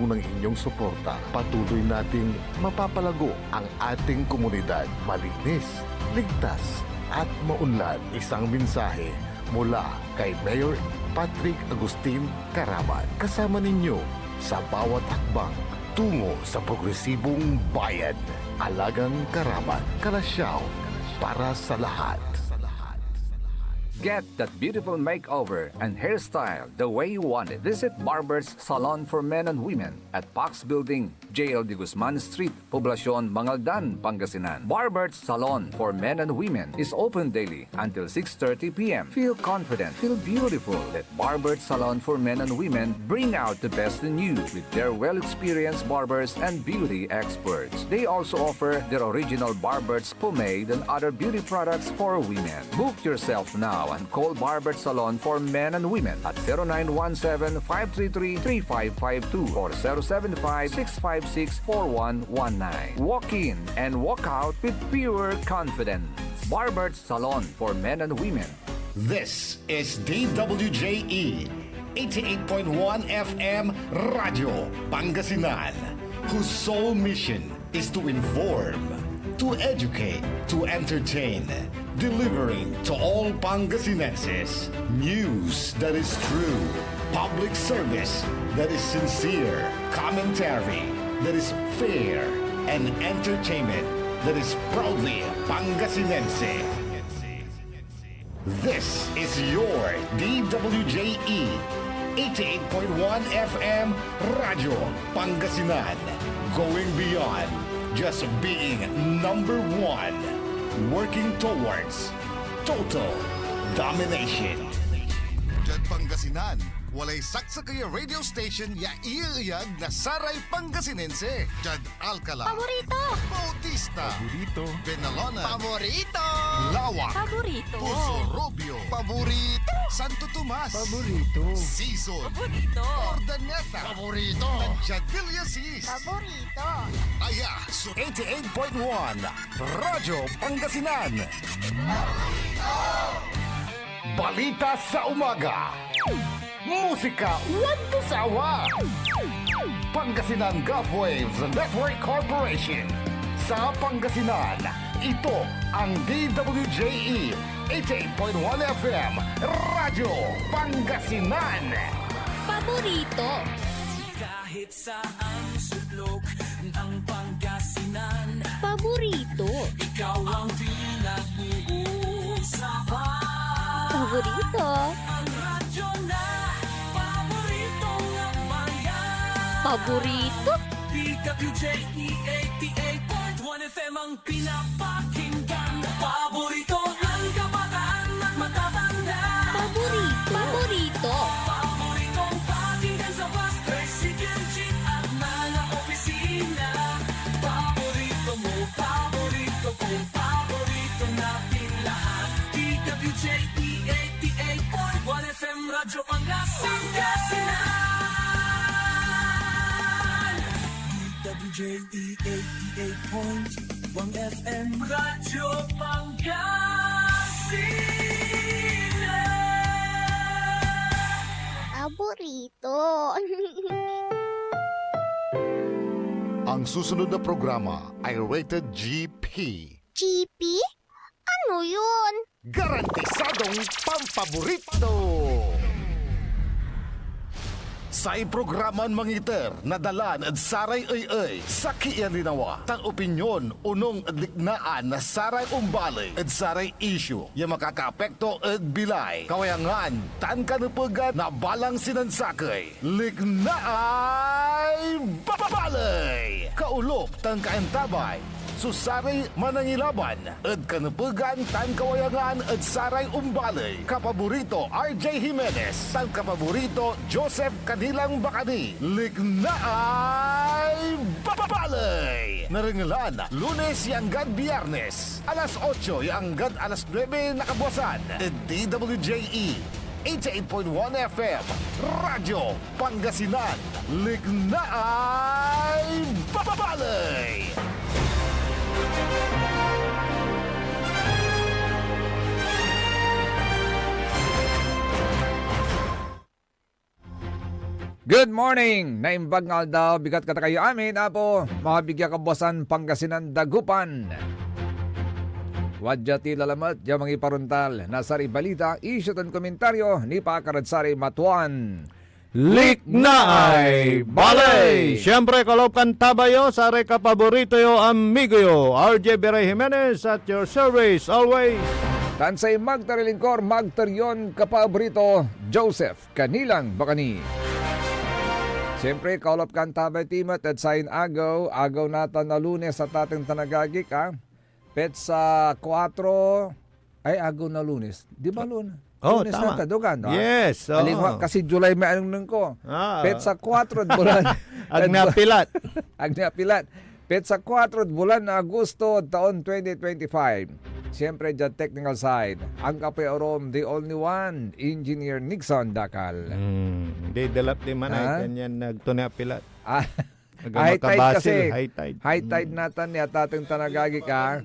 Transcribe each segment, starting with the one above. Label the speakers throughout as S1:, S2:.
S1: tulong ng inyong suporta, patuloy nating mapapalago ang ating komunidad. Malinis, ligtas, at maunlad. Isang mensahe mula kay Mayor Patrick Agustin Caraman. Kasama ninyo sa bawat hakbang tungo sa progresibong bayan. Alagang Caraman, Kalasyaw, para sa lahat.
S2: Get that beautiful makeover and hairstyle the way you want it. Visit Barber's Salon for Men and Women at Pax Building, JL de Guzman Street, Poblacion, Mangaldan, Pangasinan. Barber's Salon for Men and Women is open daily until 6:30 p.m. Feel confident, feel beautiful. Let Barber's Salon for Men and Women bring out the best in you with their well-experienced barbers and beauty experts. They also offer their original Barber's pomade and other beauty products for women. Book yourself now and call Barber's Salon for Men and Women at 0917-533-3552 or 075-656-4119. Walk in and walk out with pure confidence. Barber's Salon for Men and Women.
S3: This is DWJE 88.1 FM Radio Pangasinan, whose sole mission is to inform, to educate, to entertain, delivering to all Pangasinenses news that is true, public service that is sincere, commentary that is fair, and entertainment that is proudly Pangasinense. This is your DWJE 88.1 FM Radio Pangasinan, going beyond just being number one, working towards total domination.
S4: Jad Pangasinan, walay saksa kaya radio station ya iiyag na Saray Pangasinense. Jad Alcala,
S5: Paborito!
S4: Bautista,
S1: Paborito.
S4: Benalona,
S5: Paborito!
S4: Lawak,
S5: Paborito!
S4: Puso Rubio, Paborito, Santo Tomas,
S1: Paborito.
S4: Season,
S5: Paborito!
S4: Ordaneta, Paborito, Jad Villasis,
S5: Paborito!
S4: Aya,
S3: 88.1 Radyo Pangasinan. Balita sa umaga. Musika walang sawa. Pangasinan Gulf Waves Network Corporation. Sa Pangasinan, ito ang DWJE 88.1 FM Radyo Pangasinan.
S5: Paborito!
S6: Kahit saan sulok ng Pangasinan,
S5: Paborito!
S6: ikaw ang pinag-uusapan.
S5: Paborito!
S6: Ang radyo na paborito ng bayan.
S5: Paborito!
S6: DWJE 88.1 FM ang pinapakinggan. Paborito ang kabataan at matatanda.
S5: Paborito! Paborito!
S6: Paboritong pakinggan sa bus, tricycle, jeep at mga opisina. Paborito mo, paborito ko, paborito natin lahat. DWJE 88.1 FM Radyo Pangasinan. DWJE 88.1 FM Radyo Pangasinan.
S5: Paborito!
S1: Ang susunod na programa ay rated GP.
S5: GP? Ano yun?
S3: Garantisadong pampaborito. Sa programa'n mangiter, nadalan at saray ay sa kiyaninawa. Tan opinyon, unong dignaan na saray umbali at saray issue. Yung makakaapekto at bilay. Kawayangan, tan kanupugan na balang sinansakay. Lignaay babalay. Kaulop, tan kaentabay. Susaray manangilaban at kanupugan tan kawayangan at saray umbalay. Kapaborito RJ Jimenez, tan kapaborito Joseph Kanilang Bakani. Lignaay babalay. Naringalan, Lunes yanggad Biyernes, alas 8 yanggad alas 9 nakabuasan. At DWJE 88.1 FM Radyo Pangasinan. Lignaay babalay.
S2: Good morning! Naimbag nga daw, bigat ka kayo amin, apo. Mabigyan kabuasan Pangasinan Dagupan. Wadya ti lalamat, ya mga iparuntal. Nasari balita, isyo tan komentaryo ni Pakaradsari Matuan.
S7: Liknaay Balay! Siyempre, kalopkan tabayo, sare ka paborito yo, amigo yo, RJ Beray Jimenez at your service always.
S2: Tansay magtarilingkor, magtaryon kapaborito, Joseph Kanilang Bakani. Siyempre, kaulap kan tabay timat at sain agaw natan na Lunes sa tating tanagagik, ha? Petsa 4, ay agaw na Lunes. Di ba Lunes?
S7: Oh,
S2: Lunes
S7: tama.
S2: na tadugan, ha?
S7: Yes. Oh.
S2: Alingwa, kasi July may anong ko.
S7: Ah.
S2: Petsa 4 at bulan.
S7: Agnapilat.
S2: Agnapilat. Petsa 4 at bulan na Agosto taon 2025. Siyempre, dyan technical side. Ang kapeorom, the only one, Engineer Nixon Dakal.
S7: Di dalap di man
S2: Ha?
S7: ay kanyan nagtunapilat.
S2: Ah,
S7: Aga
S2: high tide
S7: makabasil,
S2: kasi.
S7: high tide.
S2: High tide natan ni atateng tanagagi ka.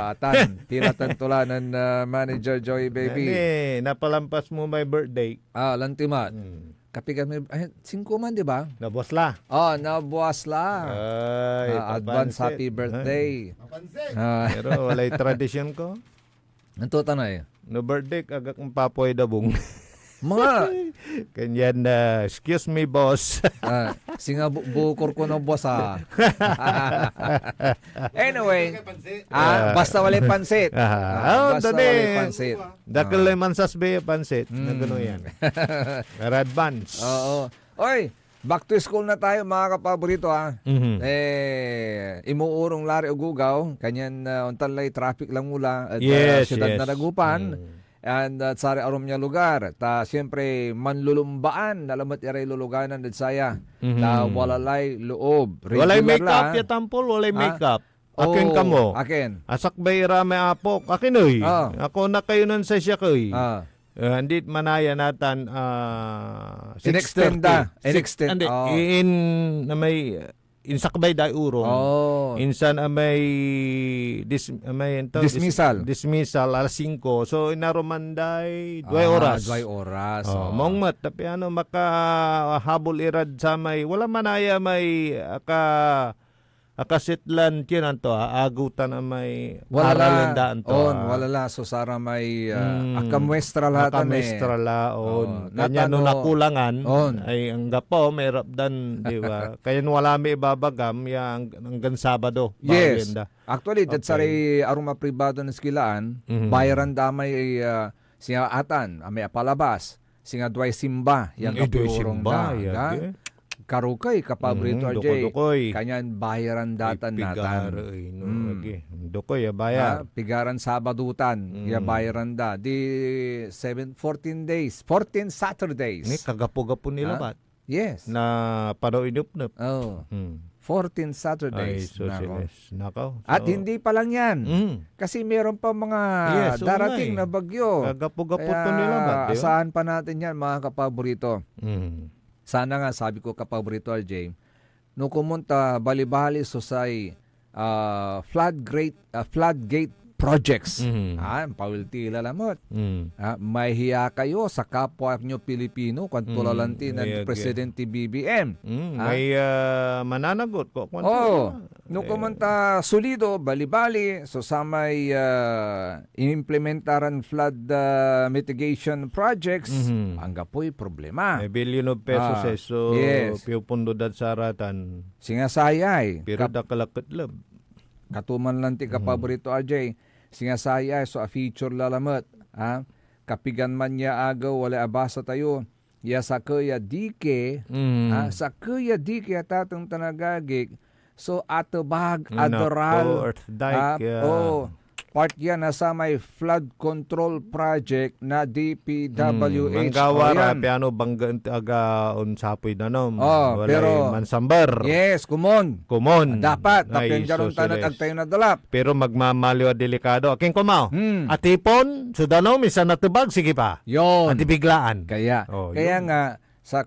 S2: Atan, tiratan tulanan Manager Joy Baby.
S7: Ani, napalampas mo my birthday.
S2: Lantimat. Kapigan mo, 5 man, di ba?
S7: Nabosla.
S2: Nabuwas la.
S7: Ay,
S2: Advance
S7: papansit.
S2: happy birthday.
S7: Pero walay tradisyon ko.
S2: Nanto tanay.
S7: No birthday, agak ng papoy dabong.
S2: Mga,
S7: Kanyan na, excuse me, boss.
S2: singa bukor ko ng boss ha. Anyway, basta wala pansit. Basta
S7: dali.
S2: wala pansit.
S7: Dakil man sas be pansit. Na gano'n yan. Para advance.
S2: Oo. Oy, back to school na tayo mga kapaborito ha.
S7: Mhm.
S2: Imuurong lari o gugaw, kanyan untanlay traffic lang mula at
S7: Yes,
S2: syudad
S7: yes.
S2: na Dagupan. And sari arom niya lugar. Ta siyempre manlulumbaan, nalamat iray luluganan at saya. Ta walalay loob.
S7: Walay
S2: Regular
S7: makeup
S2: lang.
S7: ya tampol, walay
S2: Ah?
S7: makeup. Akin
S2: Oo,
S7: kamo.
S2: Akin.
S7: Asak bayra may apok. Akin oy.
S2: Ah.
S7: Ako na kayo nun sa siya koy.
S2: Ah.
S7: Hindi manaya natan
S2: In-extend
S7: 6:30.
S2: da. In-extend.
S7: Hindi,
S2: Oh.
S7: na may insakbay day urong.
S2: Oh.
S7: Insan may
S2: Dismissal.
S7: Dismissal alas 5. So inaromanday 2 oras.
S2: 2 oras.
S7: Oh, mong mat tapi ano makahabol irad sa may wala manaya may akasitlan kinan to agutan na may
S2: Wala
S7: daan to.
S2: wala la so sara may akamuestra lahatan
S7: Makamestra
S2: Oh,
S7: laon. Kanya no
S2: natano-
S7: nakulangan
S2: On.
S7: ay ang gapo may rapdan, di ba? Kaya wala may ibabagam yang hanggang Sabado.
S2: Yes.
S7: Bagenda.
S2: Actually, that
S7: Okay.
S2: sari aruma pribado ng skilaan,
S7: Mhm.
S2: bayaran damay singa atan, may apalabas, singa duay simba, yang kapurong
S7: Simba,
S2: na.
S7: yagi.
S2: Karukay kapaborito RJ.
S7: Duko-dukoy.
S2: Kanyan bayaran datan natan.
S7: Dukoy, bayar.
S2: Pigaran Sabadutan, ya bayaran da. Di 14 days, 14 Saturdays.
S7: Ni kagapo-gapo nila
S2: Ah?
S7: bat
S2: Yes.
S7: na paro inup-nup.
S2: Oh,
S7: Hmm.
S2: 14
S7: Ay,
S2: Saturdays. Nako.
S7: Nakaw.
S2: At hindi pa lang yan. Kasi meron pa mga
S7: Yes, oo
S2: darating
S7: nga
S2: na bagyo.
S7: Kagapo-gapo
S2: Kaya
S7: to nila bat. di ba?
S2: asahan pa natin yan mga kapaborito.
S7: Mm.
S2: Sana nga sabi ko kapaborito RJ, no kumunta balibali susay floodgate projects.
S7: Mhm.
S2: Pawilti lalamot.
S7: Mm.
S2: May hiya kayo sa kapwa nyo Pilipino kung tulalanti ng
S7: Ayag,
S2: Presidente BBM.
S7: May mananagot ko.
S2: No kumanta solido, bali-bali, so sa may inimplementaran flood mitigation projects,
S7: Mhm.
S2: ang gapoy problema.
S7: May billion of pesos so
S2: yes.
S7: piupundo dad saratan.
S2: Singasayay,
S7: Pero dakalakot lab.
S2: katuman lang ti kapaborito RJ, singasayay, so a feature lalamat. Kapigan man niya agaw, wala abasa tayo, ya sa kaya dike, sa kaya dike atatong tanagagik, so atubag, adoral,
S7: Earth Dike.
S2: part yan nasa may flood control project na DPWH.
S7: Manggawara,
S2: yan.
S7: piano bangga aga unsapoy na nom. Walay
S2: pero-
S7: mansambar.
S2: Yes, kumon.
S7: Kumon.
S2: Dapat,
S7: Ay,
S2: tapin jaron tanat
S7: susules.
S2: agtayo na dalap.
S7: Pero magmamaliw at delikado. Aking kumaw.
S2: Hmm.
S7: Atipon, sudanom, isa natubag, sige pa.
S2: Yon.
S7: Atibiglaan.
S2: Kaya,
S7: Oh,
S2: kaya
S7: yun.
S2: nga,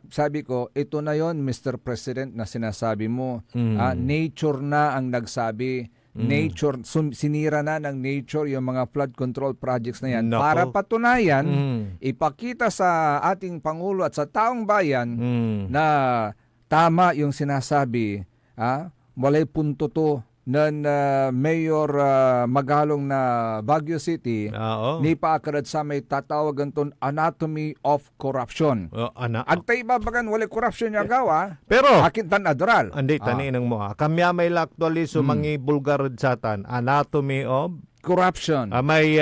S2: sabi ko, ito na yon Mr. President na sinasabi mo.
S7: Mm.
S2: Nature na ang nagsabi nature, sinira na ng nature yung mga flood control projects na yan.
S7: Nako.
S2: Para patunayan,
S7: Mm.
S2: ipakita sa ating Pangulo at sa taong bayan
S7: Mm.
S2: na tama yung sinasabi, walay punto to ng Mayor Magalong na Baguio City,
S7: Oo.
S2: ni paakarat sa may tatawagan ton anatomy of corruption. Agtay babagan walay corruption niya gawa,
S7: Pero,
S2: akin tan adral.
S7: andi, taninang mo kamya may actually so mangi bulgar satan, anatomy of,
S2: Corruption.
S7: may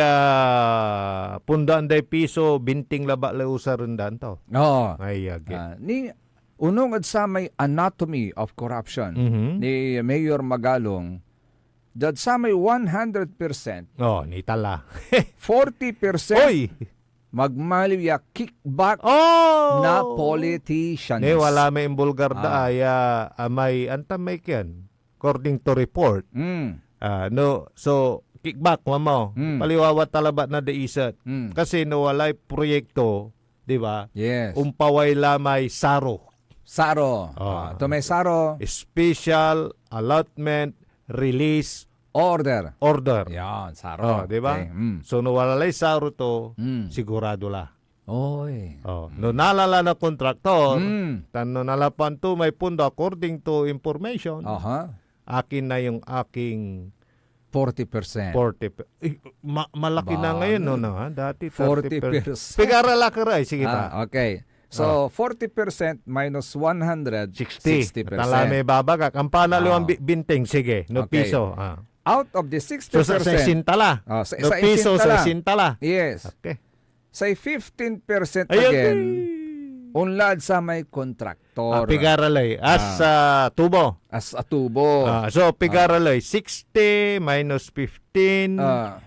S7: pundaan day piso, binting laba lausa rundan to.
S2: Oo.
S7: Ay, agit.
S2: Ni unong at sa may anatomy of corruption
S7: Mhm.
S2: ni Mayor Magalong, that sa may 100%,
S7: Oh, ni tala.
S2: 40%
S7: Oy!
S2: magmaliw ya kickback
S7: Oh!
S2: na politicians.
S7: Ni wala may imbulgar da may anta may ken according to report.
S2: Mm.
S7: No, so kickback mo. Paliwawa talaba na deisat.
S2: Mm.
S7: Kasi no walay proyekto, di ba?
S2: Yes.
S7: Umpaway lamay saro.
S2: Saro. Ito may Saro.
S7: Special allotment release
S2: Order.
S7: order.
S2: Yan, Saro.
S7: Di ba?
S2: Okay. Mm.
S7: So no walay saro to,
S2: Mm.
S7: sigurado la.
S2: Oy.
S7: No nalala na kontraktor,
S2: Mm.
S7: no nalapan to may pundo according to information.
S2: Aha.
S7: Akin na yung aking
S2: 40%.
S7: 40. Malaki na ngayon, no? Dati
S2: 40%.
S7: 30%. Pag-arala ka rin. Sige ta.
S2: Okay. So, 40% minus 100,
S7: 60.
S2: 60%.
S7: Tala may babagak. Ang panalawang binting, sige. No
S2: Okay.
S7: piso.
S2: Out of the
S7: So,
S2: 60%.
S7: sa sintala.
S2: Sa
S7: No piso
S2: isintala.
S7: sa sintala.
S2: Yes.
S7: Okay.
S2: Say 15%
S7: Ayun.
S2: again, unlad sa may kontraktor.
S7: Pigaralay. As tubo.
S2: As a tubo.
S7: So, pigaralay. 60 minus 15.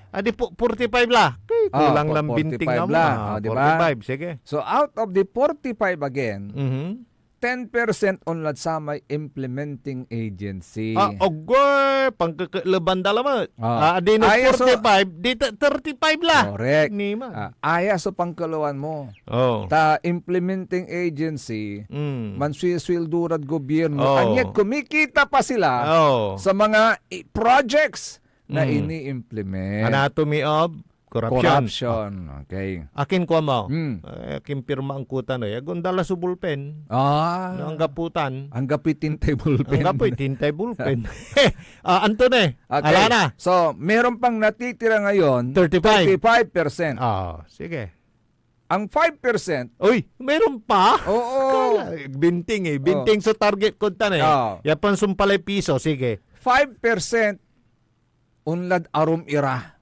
S7: Adi po, 45 la. Kulang lang
S2: 45
S7: binting naman.
S2: la. Diba?
S7: 45, sige.
S2: So, out of the 45 again,
S7: Mhm.
S2: 10% unlad sa may implementing agency.
S7: Ogoy, pangkakalaban dalamat. Di no
S2: Ay, so-
S7: 45, di 35 la.
S2: Correct.
S7: Nima.
S2: Aya sa pangkaluan mo.
S7: Oh.
S2: Ta implementing agency,
S7: Mm.
S2: manswildurad gobyerno.
S7: Oh.
S2: Anyat kumikita pa sila
S7: Oh.
S2: sa mga projects na
S7: Mm.
S2: ini-implement.
S7: Anatomy of corruption.
S2: Okay.
S7: Akin ko mo.
S2: Mm.
S7: Akin pirma ang kutan. Agundala sa bulpen.
S2: Ah.
S7: Ang gaputan.
S2: Ang gapitin table pen.
S7: Ang gapoy, tintay bulpen. Antone,
S2: Okay.
S7: ala na.
S2: So, meron pang natitira ngayon,
S7: 35.
S2: 35%.
S7: Sige.
S2: Ang 5%,
S7: Uy, meron pa?
S2: oo,
S7: Binting Binting sa target kuntan
S2: Oh.
S7: Yapan sumpalay piso, sige.
S2: 5% unlad arum ira.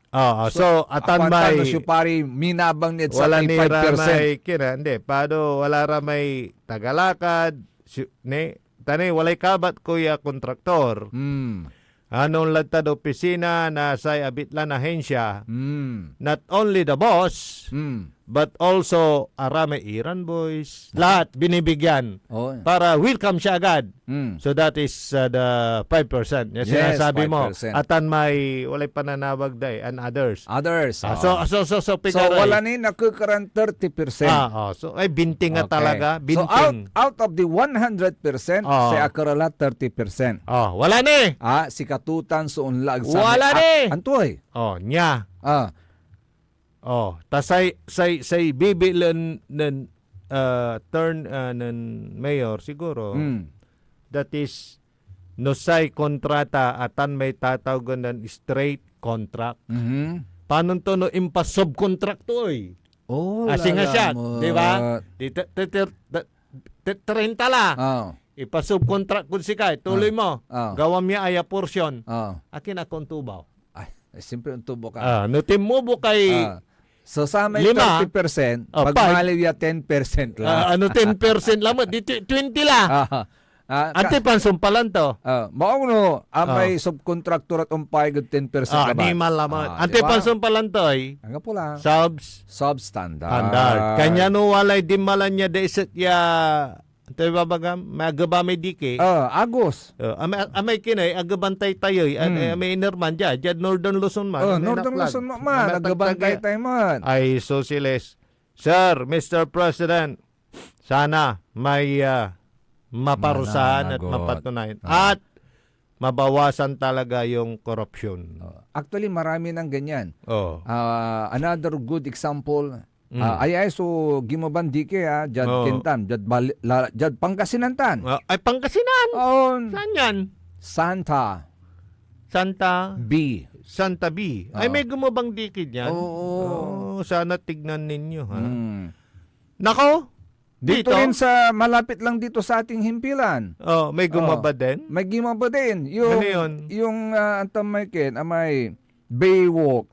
S7: So atan may
S2: Apantano siya pari minabang nit sa
S7: wala ni
S2: 5%.
S7: ramay kira, hindi, pado wala ramay tagalakad, tani walay kabat kuya kontraktor.
S2: Mm.
S7: Anong lantad opisina na sa abitlan ahensya,
S2: Mm.
S7: not only the boss,
S2: Mm.
S7: but also arame Iran boys. Lahat binibigyan
S2: Oh.
S7: para welcome siya agad.
S2: Mm.
S7: So that is the 5%. Yes,
S2: Yes,
S7: sinasabi mo.
S2: 5%.
S7: Atan may walay pananabag day and others.
S2: Others.
S7: So
S2: So wala ni nakukaran 30%.
S7: So ay binting nga
S2: Okay.
S7: talaga,
S2: So
S7: binting.
S2: out of the 100%, sa akarala 30%.
S7: Wala ni.
S2: Si katutan sa unlag sa
S7: Wala ni.
S2: Antoy.
S7: Nya. Tasay say bibilan ng turn ng mayor siguro.
S2: Mm.
S7: That is no say kontrata atan may tatawagan ng straight contract.
S2: Mhm.
S7: Paano to no impas subcontract to eh?
S2: Oh,
S7: Kasi nga siya,
S2: lalamot.
S7: di ba? 30 la.
S2: Oh.
S7: Ipa-subcontract kun si Kay, tuloy mo. Gawam niya aya portion.
S2: Oh.
S7: Akin akong tubaw.
S2: Ay, simple ang tubo ka.
S7: Nutim mo bu kay
S2: So sa may 30%, pag
S7: five.
S2: maliw ya 10% lang.
S7: 10% lamang, di 20 la. Ante pansumpalan to.
S2: Mao no, may subcontractor at umpay gud 10%
S7: Di malaman. Ante pansumpalan to ay
S2: Ang pula.
S7: substandard.
S2: Substandard.
S7: Kanya no walay di malan niya deset ya Ito babagam, magaba may dike.
S2: Agos.
S7: Amay kinay, agabantay tayo. May inerman dyan. Dyan Northern Luzon man.
S2: Northern Luzon man. Agabantay tayo man.
S7: Ay, sosiles. Sir, Mr. President, sana may maparusahan at
S2: Mananagot.
S7: mapatunayan. At mabawasan talaga yung corruption.
S2: Actually, marami ng ganyan.
S7: Oh.
S2: Another good example, ay so gimabandike jad
S7: Oo.
S2: Kintan, jad Pangasinantan.
S7: Ay, Pangasinan!
S2: Oh,
S7: Saan yan?
S2: Santa
S7: Santa
S2: B.
S7: Santa B. Ay, may gumabang dikid yan.
S2: Oo.
S7: Sana tignan ninyo, ha?
S2: Mm.
S7: Nako!
S2: Dito rin sa malapit lang dito sa ating himpilan.
S7: Oh, may gumaba din?
S2: May gimaba din. Yung
S7: Ano yun?
S2: yung antamay ken amay Baywalk.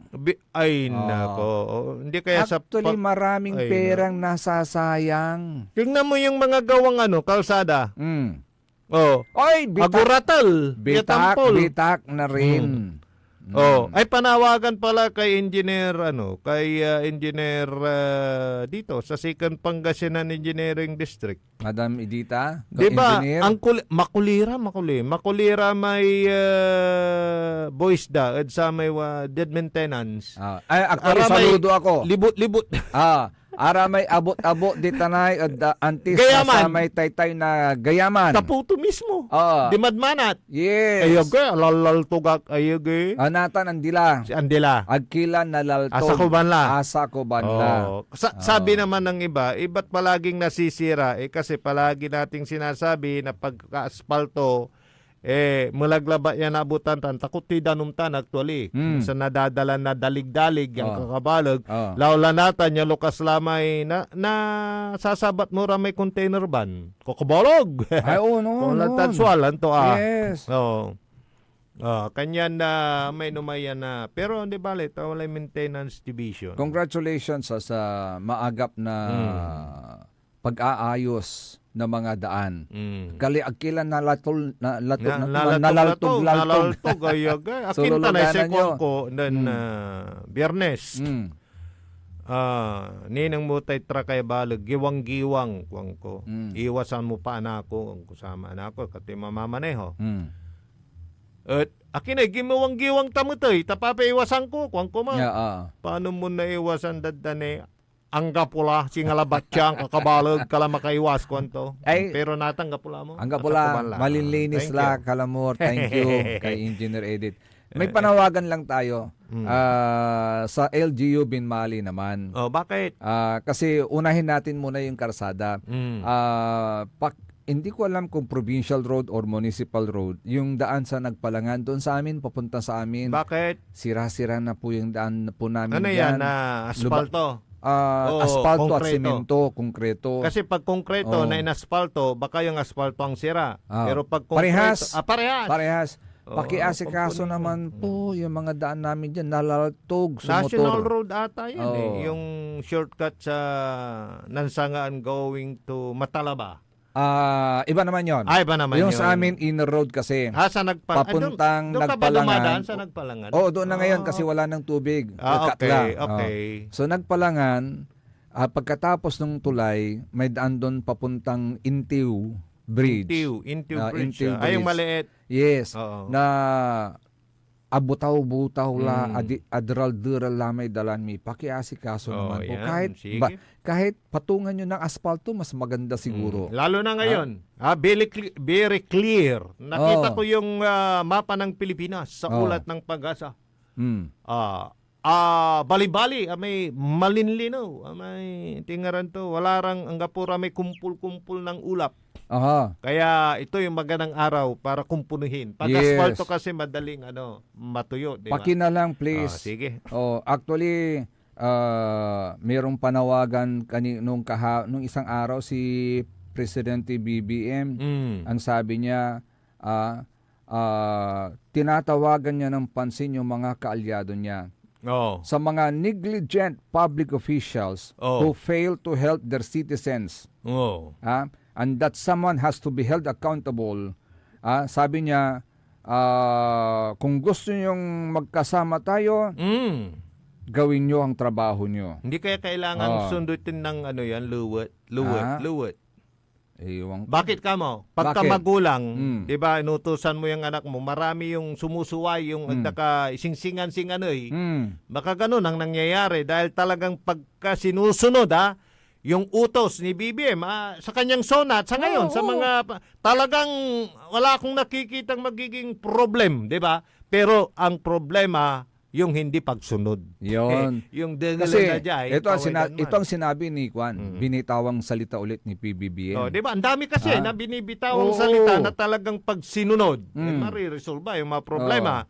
S7: Ay, nako. Oh, hindi kaya
S2: Actually, maraming
S7: Ay,
S2: perang nasasayang.
S7: tingnan mo yung mga gawang kalsada.
S2: Mm.
S7: Oh.
S2: Oy,
S7: Aguratal.
S2: bitak na rin.
S7: Oh, ay panawagan pala kay engineer engineer dito sa Second Pangasinan Engineering District.
S2: Madam Edita,
S7: 'Di ba?
S2: engineer.
S7: Ang makulira may boys da at sa may dead maintenance.
S2: Ay, actually,
S7: Aramay-
S2: saludo ako.
S7: Libot-libot.
S2: Ara may abot-abot di tanay at antis
S7: Gayaman.
S2: sa may taytay na gayaman.
S7: Taputo mismo.
S2: Ah.
S7: Di madmanat.
S2: Yes.
S7: Ayog lalal tugak ayog
S2: Anatan andila.
S7: si Andela.
S2: Agkila nalaltog.
S7: Asa ko banla.
S2: Asa ko banla.
S7: Oh. Sabi naman ng iba, iba't palaging nasisira kasi palagi nating sinasabi na pagka-aspalto mulaglaba yan abutan tan takot ti danumtan actually. Sa nadadala na dalig-dalig yung kakabalag. Laula natan yung lukas lamay na sasabat mo may container van. Kokabalog.
S2: Ay, oo, no.
S7: Tanswalan to
S2: Yes.
S7: Oo. Kanyan na may numayan na. Pero hindi bale, wala maintenance division.
S2: Congratulations sa maagap na pag-aayos ng mga daan. Kali agkila nalaltog.
S7: Ayog.
S2: So,
S7: Akin tanay sa
S2: lululanan nyo.
S7: ko Biyernes. Ninang mo tay trakay balag giwang-giwang kuwang ko. Iwasan mo pa anako ang kusama anako kati mamamaneho. At akin ay gimawang-giwang tamutay tapapaiwasan ko kuwang ko ma. Paano mo na iwasan dadane angga pula singalabatya ang kakabalag kala makaiwas kuwanto.
S2: Ay,
S7: pero natangga pula mo.
S2: Angga pula, malinlinis
S7: Thank
S2: la,
S7: you.
S2: kalamor. Thank you kay Engineer Edith. May panawagan lang tayo sa LGU Binmali naman.
S7: Oh, bakit?
S2: Kasi unahin natin muna yung karsada. Hindi ko alam kung provincial road or municipal road. Yung daan sa Nagpalangan doon sa amin, papunta sa amin.
S7: Bakit?
S2: Sira-sira na po yung daan po namin
S7: Ano yan na asfalto?
S2: Asfalto at
S7: konkreto.
S2: semento, konkreto.
S7: Kasi pag konkreto na inasfalto, baka yung asfalto ang sira. Pero pag
S2: Parehas.
S7: konkreto, parehas.
S2: Parehas.
S7: Oo,
S2: Pakiasikaso
S7: komponen
S2: naman po yung mga daan namin dyan, nalaltog,
S7: National
S2: sumotor.
S7: Road ata yun
S2: Oo.
S7: Yung shortcut sa Nansangaan going to Matalaba.
S2: Iba naman yon.
S7: Iba naman
S2: Yung
S7: yun.
S2: sa amin, inner road kasi.
S7: Sa Nagpalangan.
S2: Papuntang
S7: doon ka ba
S2: Nagpalangan.
S7: dumadaan sa Nagpalangan?
S2: Oo, doon na ngayon kasi wala ng tubig.
S7: Okay.
S2: Katla. So Nagpalangan, pagkatapos ng tulay, may daan doon papuntang Intiw Bridge.
S7: Intiw Bridge.
S2: Intiw
S7: Ay, yung
S2: Bridge.
S7: maliit.
S2: Yes.
S7: Oo.
S2: Na abutaw-butaw la, adral-dural la may dalan mi. Pakiasikaso naman po.
S7: Yan. Sige.
S2: Kahit patungan nyo ng asfalto, mas maganda siguro.
S7: Lalo na ngayon. Very clear. Nakita
S2: Oo.
S7: ko yung mapa ng Pilipinas sa
S2: Oo.
S7: ulat ng Pag-asa.
S2: Mm.
S7: Bali-bali, may malinlinaw, may tingaran to, wala rang anggapura may kumpul-kumpul ng ulap.
S2: Aha.
S7: Kaya ito yung magandang araw para kumpunuhin. Pag
S2: Yes.
S7: asfalto kasi madaling matuyo, di ba?
S2: Pakina lang please.
S7: Sige.
S2: Actually, mayroong panawagan nung isang araw si Presidente BBM. Ang sabi niya, tinatawagan niya ng pansin yung mga kaalyado niya sa mga negligent public officials who fail to help their citizens. And that someone has to be held accountable. Sabi niya, kung gusto niyong magkasama tayo, gawin niyo ang trabaho niyo.
S7: Hindi kaya kailangan sundutin ng luwet.
S2: Ewan ko.
S7: Bakit ka mo? Pagka
S2: Bakit?
S7: magulang, di ba, inutusan mo yung anak mo, marami yung sumusuway, yung singsingan-singan baka ganun ang nangyayari dahil talagang pagka sinusunod yung utos ni BBM sa kanyang sonat sa ngayon sa mga talagang wala akong nakikitang magiging problem, 'di ba? Pero ang problema yung hindi pagsunod.
S8: Yun.
S7: Yung
S8: Kasi
S7: dengalanadjay.
S8: ito ang sinabi ni Juan, binitawang salita ulit ni PBBM.
S7: Oh, 'di ba? Ang dami kasi na binibitawang
S8: Oo.
S7: salita na talagang pag sinunod, mariresolba yung mga problema.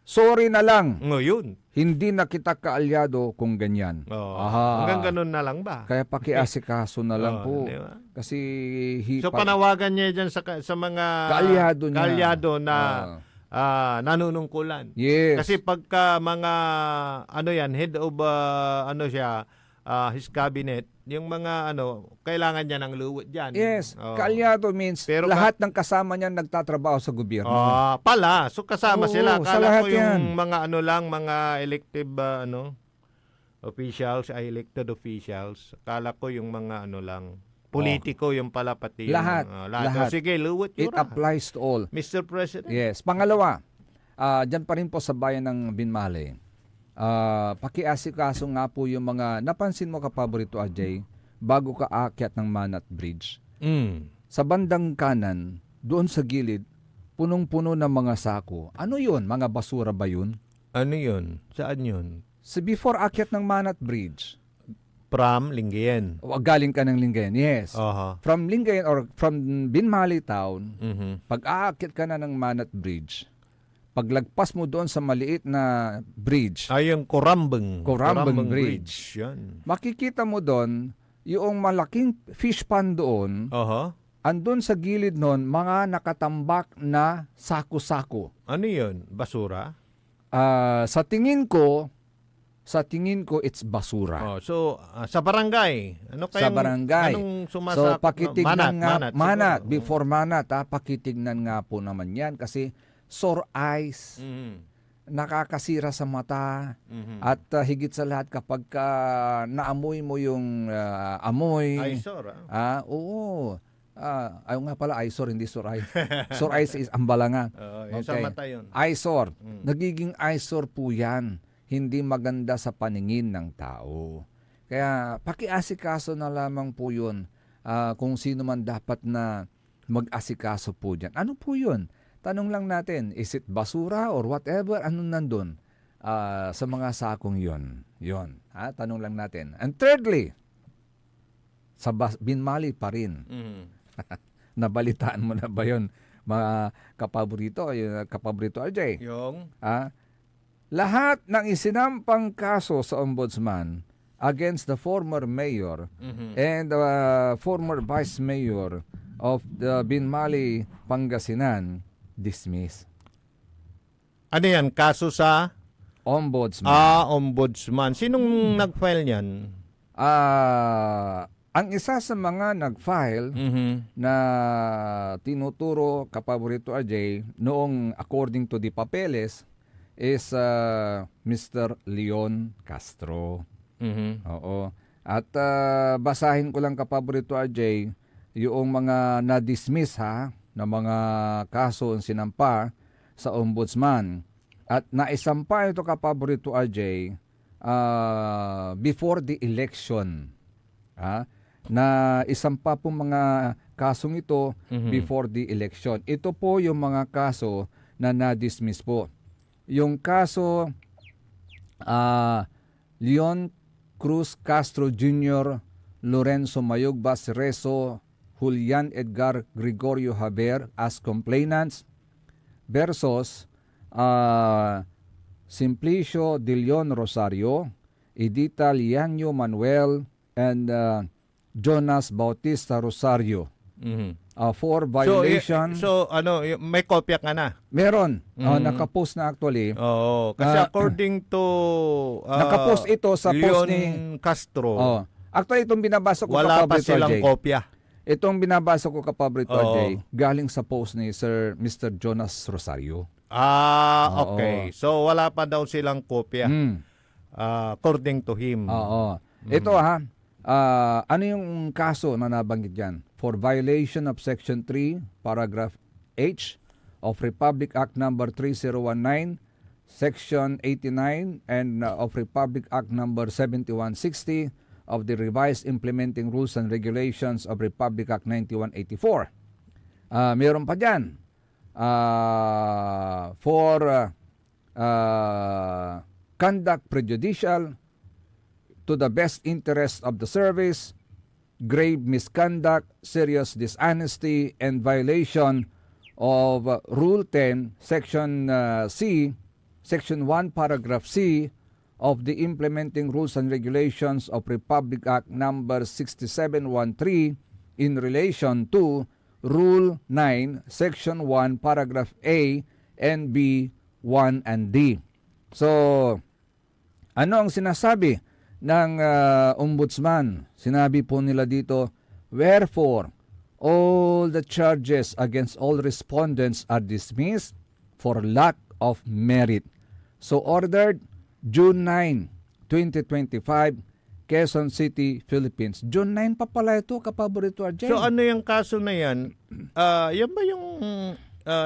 S8: Sorry na lang,
S7: Ngayon.
S8: hindi na kita kaalyado kung ganyan.
S7: Hanggang ganun na lang ba?
S8: Kaya pakiasikaso na lang po.
S7: di ba?
S8: Kasi
S7: So panawagan niya diyan sa mga kaalyado na nanunungkulan.
S8: Yes.
S7: Kasi pagka mga head of his cabinet, yung mga kailangan niya ng luwot diyan.
S8: Yes,
S7: Oo.
S8: kaalyado means
S7: Pero
S8: lahat ng kasama niya nagtatrabaho sa gobyerno.
S7: Pala. So kasama
S8: Oo,
S7: sila.
S8: sa
S7: Kala
S8: lahat
S7: ko yung
S8: yan.
S7: mga mga elective officials, elected officials. Kala ko yung mga politiko yung pala pati.
S8: Lahat.
S7: Lahat. Sige, luwot
S8: It
S7: yun.
S8: applies to all.
S7: Mr. President.
S8: Yes. Pangalawa, dyan pa rin po sa bayan ng Binmali. Pakiasikaso nga po yung mga, napansin mo kapaborito Ajay, bago ka aakyat ng Manat Bridge. Sa bandang kanan, doon sa gilid, punong-puno ng mga sako. Ano yun? Mga basura ba yun?
S7: Ano yun? Saan yun?
S8: Before aakyat ng Manat Bridge,
S7: From Lingayen.
S8: galing ka ng Lingayen, yes.
S7: Aha.
S8: From Lingayen or from Binmali Town,
S7: Mhm.
S8: pag aakyat ka na ng Manat Bridge, paglagpas mo doon sa maliit na bridge,
S7: Ay, yung Kurambeng.
S8: Kurambeng Bridge.
S7: Yan.
S8: makikita mo doon yung malaking fish pond doon,
S7: Aha.
S8: andun sa gilid noon, mga nakatambak na sako-sako.
S7: Ano yun? Basura?
S8: Sa tingin ko, it's basura.
S7: So, sa barangay. Ano
S8: Sa
S7: kayang,
S8: barangay.
S7: Anong
S8: So
S7: sumasakop?
S8: pakitignan
S7: Manat.
S8: siguro. Before Manat, pakitignan nga po naman yan kasi sore eyes, nakakasira sa mata, at higit sa lahat kapag naamoy mo yung amoy.
S7: Eyesore.
S8: Oo. Ayaw nga pala, eyesore, hindi sore eyes. Sore eyes is ambalanga.
S7: Yung sa mata yun.
S8: Eyesore. Nagiging eyesore po yan. Hindi maganda sa paningin ng tao. Kaya pakiasikaso na lamang po yun kung sino man dapat na mag-asikaso po dyan. Ano po yun? Tanong lang natin, is it basura or whatever? Ano nandun sa mga sakong yun? Yun. Tanong lang natin. And thirdly, sa Binmali pa rin. Nabalitaan mo na ba yun? Mga kapaborito RJ?
S7: Yung?
S8: Lahat ng isinampang kaso sa ombudsman against the former mayor and former vice mayor of the Binmali, Pangasinan, dismissed.
S7: Ano yan? Kaso sa
S8: Ombudsman.
S7: ombudsman. Sinong nag-file niyan?
S8: Ang isa sa mga nag-file na tinuturo kapaborito Ajay noong according to the papeles is Mr. Leon Castro. Oo. At basahin ko lang kapaborito RJ yung mga na-dismiss na mga kaso ang sinampa sa ombudsman. At naisampa ito kapaborito RJ before the election. Na isampa po mga kasong ito before the election. Ito po yung mga kaso na na-dismiss po. Yung kaso Leon Cruz Castro Jr., Lorenzo Mayogbas Rezo, Julian Edgar Gregorio Haber as complainants versus Simplicio de Leon Rosario, Edita Lianyo Manuel, and Jonas Bautista Rosario. For violation.
S7: So, may kopya ka na?
S8: Meron. Nakapost na actually.
S7: Oo. Kasi according to
S8: nakapost ito sa
S7: Leon
S8: post ni
S7: Castro,
S8: actually itong binabasa ko
S7: wala pa
S8: kapaborito
S7: silang
S8: RJ.
S7: kopya.
S8: Itong binabasa ko kapaborito
S7: Oo.
S8: RJ, galing sa post ni Mr. Jonas Rosario.
S7: Okay. So, wala pa daw silang kopya. According to him.
S8: Oo. Ito ano yung kaso na nabanggit dyan? For violation of Section 3, Paragraph H of Republic Act Number 3019, Section 89, and of Republic Act Number 7160 of the revised implementing rules and regulations of Republic Act 9184. Meron pa dyan. For conduct prejudicial to the best interest of the service, grave misconduct, serious dishonesty, and violation of Rule 10, Section C, Section 1, Paragraph C of the Implementing Rules and Regulations of Republic Act Number 6713 in relation to Rule 9, Section 1, Paragraph A and B, 1 and D. So, ano ang sinasabi ng ombudsman? Sinabi po nila dito, wherefore, all the charges against all respondents are dismissed for lack of merit. So ordered June 9, 2025, Quezon City, Philippines. June 9 pa pala ito, kapaborito RJ.
S7: So ano yung kaso na yan? Yan ba yung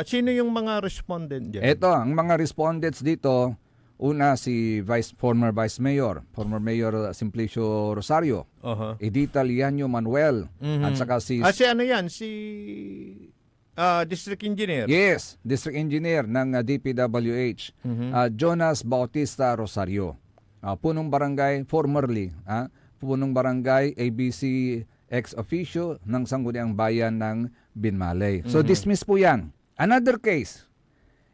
S7: sino yung mga respondent dyan?
S8: Ito, ang mga respondents dito, una si former Vice Mayor Simplicio Rosario, Edita Lianyo Manuel, at saka si
S7: si ano yan? Si District Engineer?
S8: Yes, District Engineer ng DPWH, Jonas Bautista Rosario. Punong barangay, formerly, punong barangay ABC ex officio ng Sangguniang Bayan ng Binmalay. So dismiss po yan. Another case,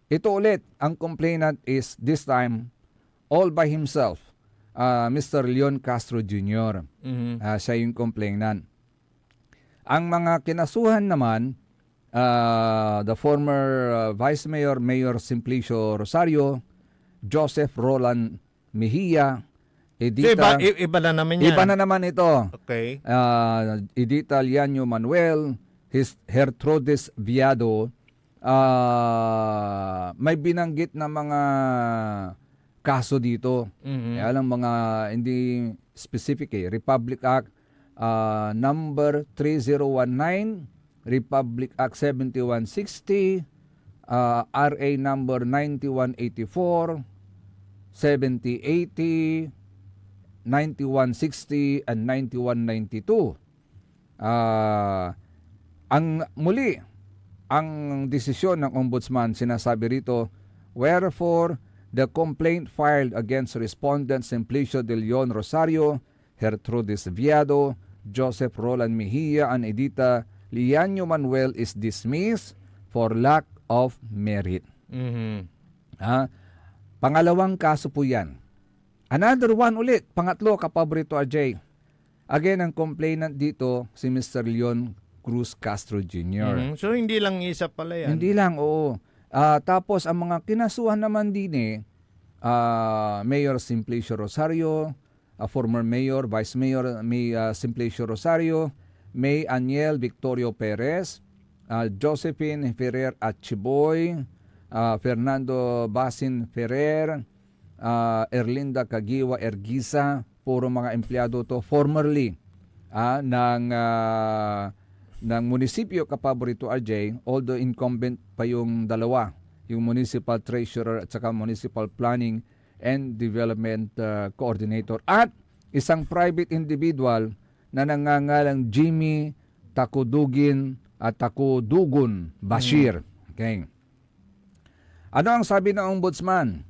S8: ito ulit, ang complainant is this time all by himself, Mr. Leon Castro Jr. Siya yung complainant. Ang mga kinasuhan naman, the former Vice Mayor, Mayor Simplicio Rosario, Joseph Roland Mejia, Edita...
S7: So, iba na naman yan.
S8: Iba na naman ito.
S7: Okay.
S8: Edita Lianyo Manuel, Gertrudis Viado, may binanggit na mga kaso dito. Kaya lang mga hindi specific Republic Act number 3019, Republic Act 7160, RA number 9184, 7080, 9160 and 9192. Ang desisyon ng ombudsman sinasabi rito, wherefore the complaint filed against respondent Simplicio de Leon Rosario, Gertrudis Viado, Joseph Roland Mejia, and Edita Lianyo Manuel is dismissed for lack of merit. Pangalawang kaso po yan. Another one ulit, pangatlo, kapaborito RJ. Again, ang complainant dito, si Mr. Leon Cruz Castro Jr.
S7: So hindi lang isa pala yan.
S8: Hindi lang, oo. Tapos ang mga kinasuhan naman din Mayor Simplicio Rosario, former Mayor, Vice Mayor Simplicio Rosario, May Aniel Victorio Perez, Josephine Ferrer Achiboy, Fernando Basin Ferrer, Erlinda Cagiwa Ergisa, puro mga empleyado to formerly ng munisipyo kapaborito RJ, although incumbent pa yung dalawa, yung Municipal Treasurer at saka Municipal Planning and Development Coordinator, at isang private individual na nangangalang Jimmy Takudugun Bashir. Okay. Ano ang sabi ng ombudsman?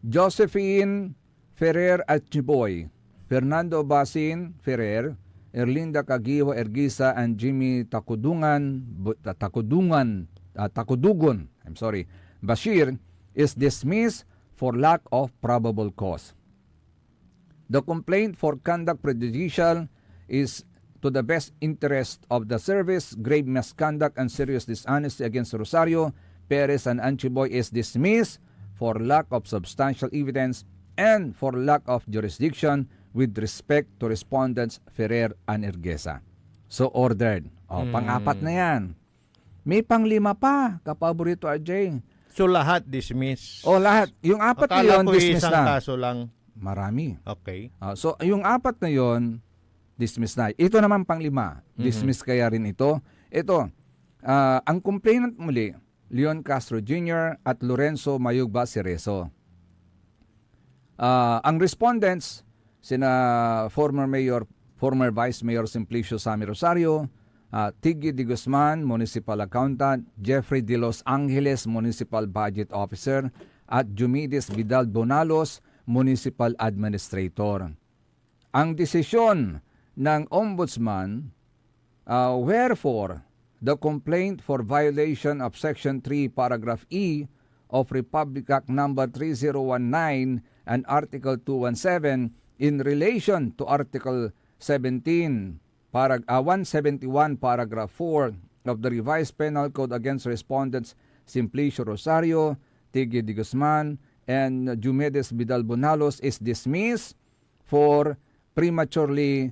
S8: Josephine Ferrer Achiboy, Fernando Basin Ferrer, Erlinda Cagiwa Ergisa, and Jimmy Takudugun Bashir is dismissed for lack of probable cause. The complaint for conduct prejudicial is to the best interest of the service, grave misconduct, and serious dishonesty against Rosario, Perez, and Anchiboy is dismissed for lack of substantial evidence and for lack of jurisdiction with respect to respondents Ferrer and Ergesa. So ordered. Pang-apat na yan. May pang-5 pa, kapaborito RJ.
S7: So lahat dismiss?
S8: Lahat. Yung 4 na yun, dismiss
S7: isang
S8: na.
S7: kaso lang.
S8: Marami.
S7: Okay.
S8: So yung 4 na yun, dismiss na. Ito naman pang-5. Dismiss kaya rin ito. Ito, ang complainant muli, Leon Castro Jr. at Lorenzo Mayugba Cerezo. Ang respondents, sina former Vice Mayor Simplicio Sammy Rosario, Tiggy de Guzman, Municipal Accountant, Jeffrey de Los Angeles, Municipal Budget Officer, at Jumides Vidal Bonalos, Municipal Administrator. Ang desisyon ng Ombudsman, wherefore, the complaint for violation of Section 3, Paragraph E of Republic Act Number 3019 and Article 217 in relation to Article 171, Paragraph 4 of the Revised Penal Code against Respondents Simplicio Rosario, Tiggy de Guzman, and Jumedes Vidal Bonalos is dismissed for prematurity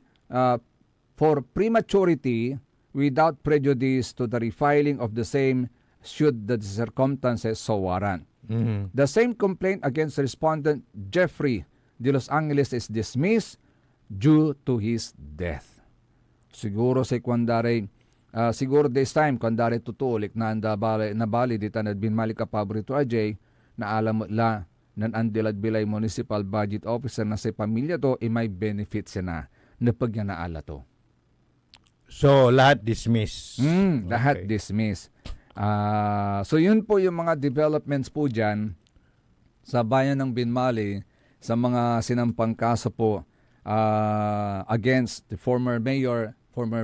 S8: without prejudice to the refiling of the same should the circumstances so warrant. The same complaint against respondent Jeffrey de Los Angeles is dismissed due to his death. Siguro sa kwandare, siguro this time, kwandare tutulik na nabali dita na binmali ka paborito ajay, na alam mo la, nan andilad bilay municipal budget officer na sa pamilya to, may benefits na pagya na ala to.
S7: So, lahat dismiss.
S8: Lahat
S7: Okay.
S8: dismiss. So yun po yung mga developments po dyan sa bayan ng Binmali sa mga sinampang kaso po against the former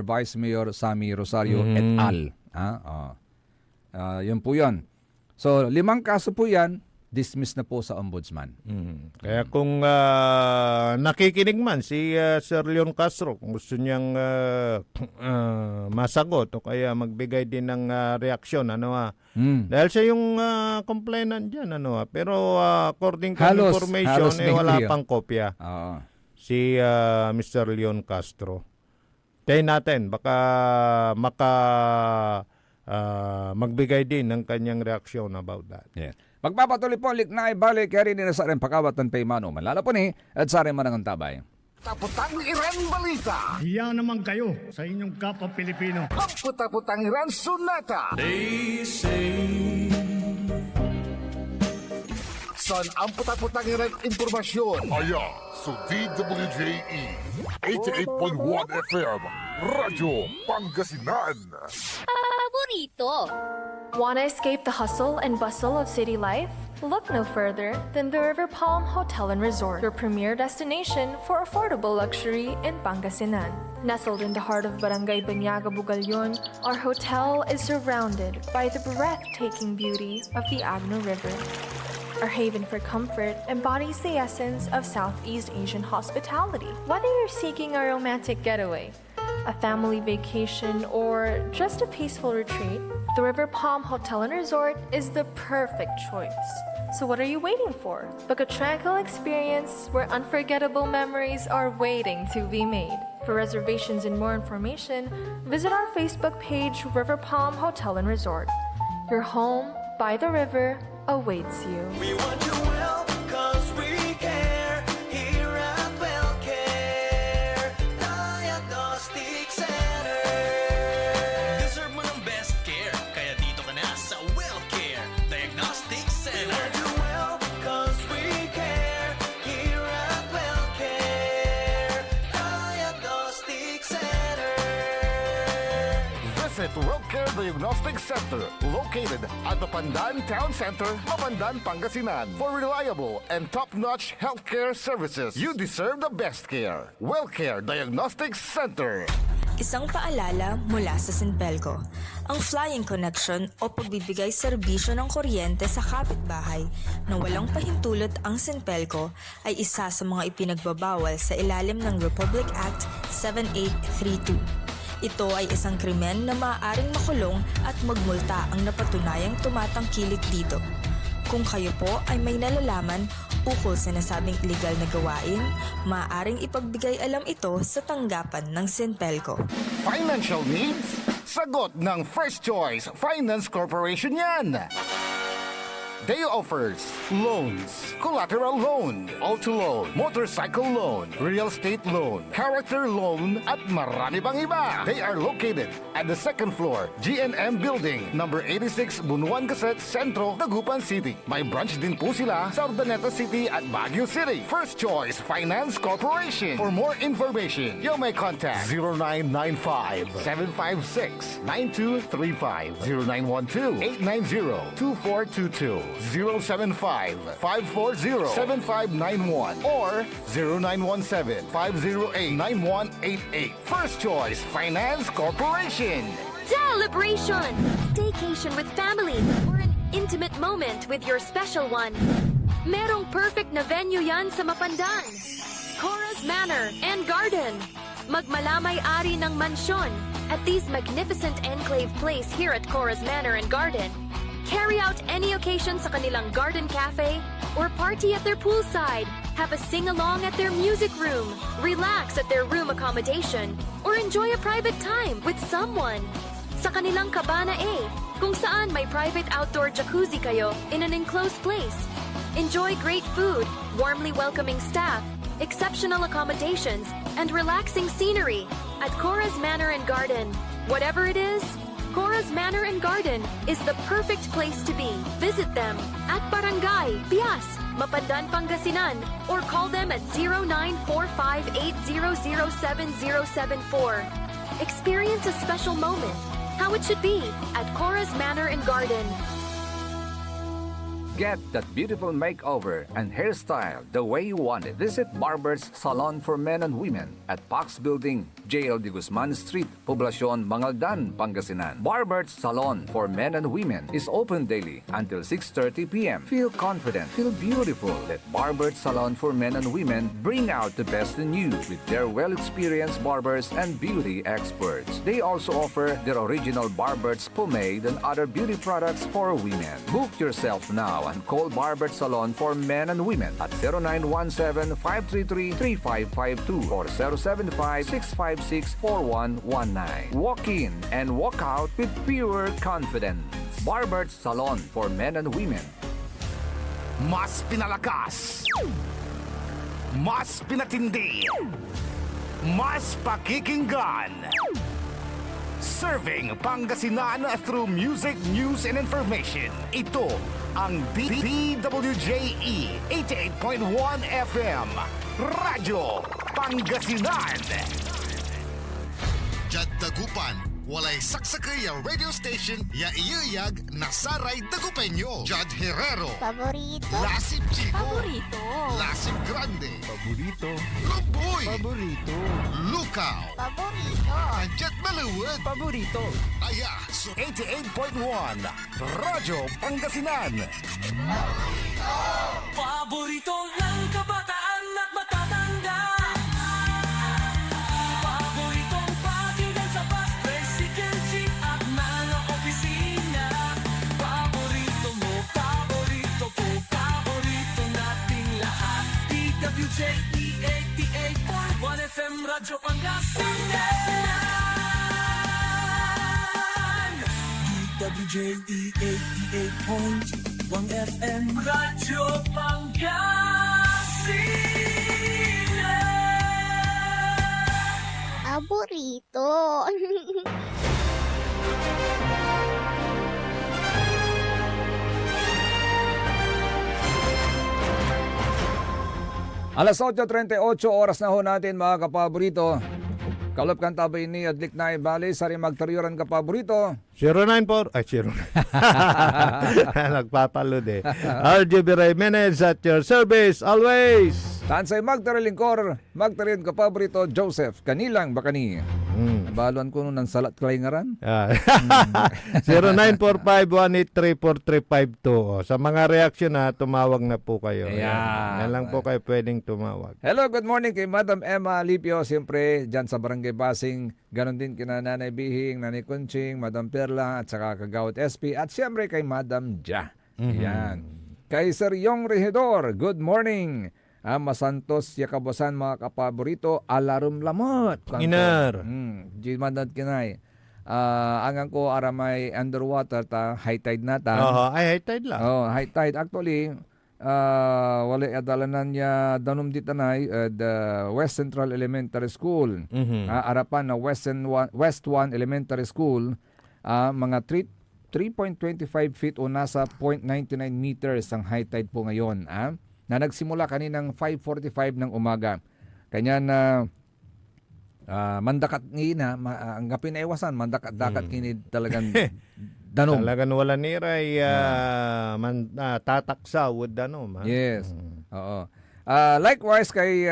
S8: Vice Mayor Sammy Rosario et al. Yun po yun. So 5 kaso po yan, dismiss na po sa Ombudsman.
S7: Kaya kung nakikinig man si Sir Leon Castro, kung gusto niyang masagot o kaya magbigay din ng reaksyon, dahil siya yung complainant dyan, pero according to
S8: Halos
S7: information, wala
S8: may
S7: pang kopya
S8: Oo.
S7: si Mr. Leon Castro. Tayo natin, baka magbigay din ng kanyang reaksyon about that.
S8: Yeah. Magpapatuloy po, liknay, balik, kaya rin sa rin pakawatan pay mano. Malala po ni, at sa rin manangang tabay.
S3: Taputang Iran Balita.
S9: Hiya naman kayo sa inyong kapwa Pilipino.
S3: Ang puta-putang Iran Sunata.
S6: They say
S3: San ang puta-putang Iran impormasyon.
S1: Aya sa DWJE 88.1 FM Radyo Pangasinan.
S5: Paborito.
S10: Want to escape the hustle and bustle of city life? Look no further than the River Palm Hotel and Resort, your premier destination for affordable luxury in Pangasinan. Nestled in the heart of Barangay Banyaga, Bugalyon, our hotel is surrounded by the breathtaking beauty of the Agno River. Our haven for comfort embodies the essence of Southeast Asian hospitality. Whether you're seeking a romantic getaway, a family vacation, or just a peaceful retreat, the River Palm Hotel and Resort is the perfect choice. So what are you waiting for? Book a tranquil experience where unforgettable memories are waiting to be made. For reservations and more information, visit our Facebook page, River Palm Hotel and Resort. Your home by the river awaits you.
S6: we want you well, 'cause we care. Here at WellCare Diagnostic Center. Deserve mo ng best care, kaya dito ka na sa WellCare Diagnostic Center. We want you well, 'cause we care. Here at WellCare Diagnostic Center.
S3: Visit WellCare Diagnostic Center, located at the Pandan Town Center, Mapandan, Pangasinan. For reliable and top-notch healthcare services, you deserve the best care. WellCare Diagnostic Center.
S11: Isang paalala mula sa Sinpelco. Ang Flying Connection o pagbibigay serbisyo ng kuryente sa kapitbahay na walang pahintulot ang Sinpelco ay isa sa mga ipinagbabawal sa ilalim ng Republic Act 7832. Ito ay isang krimen na maaaring makulong at magmulta ang napatunayang tumatangkilik dito. Kung kayo po ay may nalalaman ukol sa nasabing illegal na gawain, maaaring ipagbigay alam ito sa tanggapan ng Sinpelco.
S3: Financial needs? Sagot ng First Choice Finance Corporation yan. They offers loans, collateral loan, auto loan, motorcycle loan, real estate loan, character loan, at marami pang iba. They are located at the second floor, GNM Building, number 86, Bunuan Gazette, Centro, Dagupan City. May branch din po sila sa Urdaneta City at Baguio City. First Choice Finance Corporation. For more information, you may contact 0995-756-9235, 0912-890-2422, 075-540-7591, or 0917-508-9188. First Choice Finance Corporation.
S12: Celebration! Staycation with family or an intimate moment with your special one. Merong perfect na venue yan sa Mapandan. Cora's Manor and Garden. Magmalamay-ari ng mansyon at this magnificent enclave place here at Cora's Manor and Garden. Carry out any occasion sa kanilang garden cafe or party at their poolside. Have a sing-along at their music room. Relax at their room accommodation or enjoy a private time with someone. Sa kanilang Cabana A, kung saan may private outdoor jacuzzi kayo in an enclosed place. Enjoy great food, warmly welcoming staff, exceptional accommodations, and relaxing scenery at Cora's Manor and Garden. Whatever it is, Cora's Manor and Garden is the perfect place to be. Visit them at Barangay Pias, Mapandan, Pangasinan, or call them at 0945-800-7074. Experience a special moment, how it should be at Cora's Manor and Garden.
S2: Get that beautiful makeover and hairstyle the way you want it. Visit Barber's Salon for Men and Women at Pax Building, JL de Guzman Street, Poblacion, Mangaldan, Pangasinan. Barber's Salon for Men and Women is open daily until 6:30 p.m. Feel confident, feel beautiful. Let Barber's Salon for Men and Women bring out the best in you with their well-experienced barbers and beauty experts. They also offer their original Barber's pomade and other beauty products for women. Book yourself now and call Barber's Salon for Men and Women at 0917-533-3552 or 075-656-4119. Walk in and walk out with pure confidence. Barber's Salon for Men and Women.
S3: Mas pinalakas, mas pinatindi, mas pakikinggan. Serving Pangasinan through music, news, and information. Ito ang DWJE 88.1 FM. Radyo Pangasinan.
S4: Jad Dagupan, walay saksakay a radio station ya iuyag na Saray Dagupeño. Jad Herrero,
S5: Paborito.
S4: Lasip Chico,
S5: Paborito.
S4: Lasip Grande,
S7: Paborito.
S4: Lumboy,
S7: Paborito.
S4: Lukaw,
S5: Paborito.
S4: Jad Maluwag,
S7: Paborito.
S4: Aya, so
S3: 88.1 Radyo Pangasinan.
S6: Paborito ng kabataan at matatanda. Paboritong pakinggan sa bus, tricycle, jeep at mga opisina. Paborito mo, paborito ko, paborito nating lahat. DWJE 88.1 FM Radyo Pangasinan. DWJE 88.1 FM Radyo Pangasinan.
S5: Paborito.
S8: Alas 8:38 oras na ho natin mga kapaborito. Kalop kan tabay ni Adlik na Ibali, sari magtaryoran kapaborito.
S7: 094, ay 09. Nagpapalod eh. RGB Jimenez at your service always.
S8: Tansay magtarilingkor, magtarin kapaborito Joseph, kanilang bakani. Baluan ko nun ng salat kalay ngaran.
S7: 0945-183-4352. Sa mga reaksyon na, tumawag na po kayo. Yan lang po kayo pwedeng tumawag.
S8: Hello, good morning kay Madam Emma Lipio, siyempre dyan sa Barangay Basing. Ganon din kina Nanay Bihing, Nanay Kunching, Madam Perla, at saka Kagawad SP, at siyempre kay Madam Ja. Yan. Kay Sir Yong Regidor, good morning. Masantos Yakabosan mga kapaborito, alarum lamot.
S7: Iner.
S8: Jimadad kinay. angang ko aramay underwater ta high tide na ta.
S7: Ay, high tide lang.
S8: High tide actually wala adalanan niya danom ditanay the West Central Elementary School. Arapan na West 1 Elementary School, mga 3.25 feet o nasa 0.99 meters ang high tide po ngayon. Na nagsimula kaninang 5:45 ng umaga. Kanya na mandakat ngina, ang pinaiwasan, mandakat-dakat kini talagang danom.
S7: Talagang wala niray tataksa with danom.
S8: Yes. Oo. Likewise kay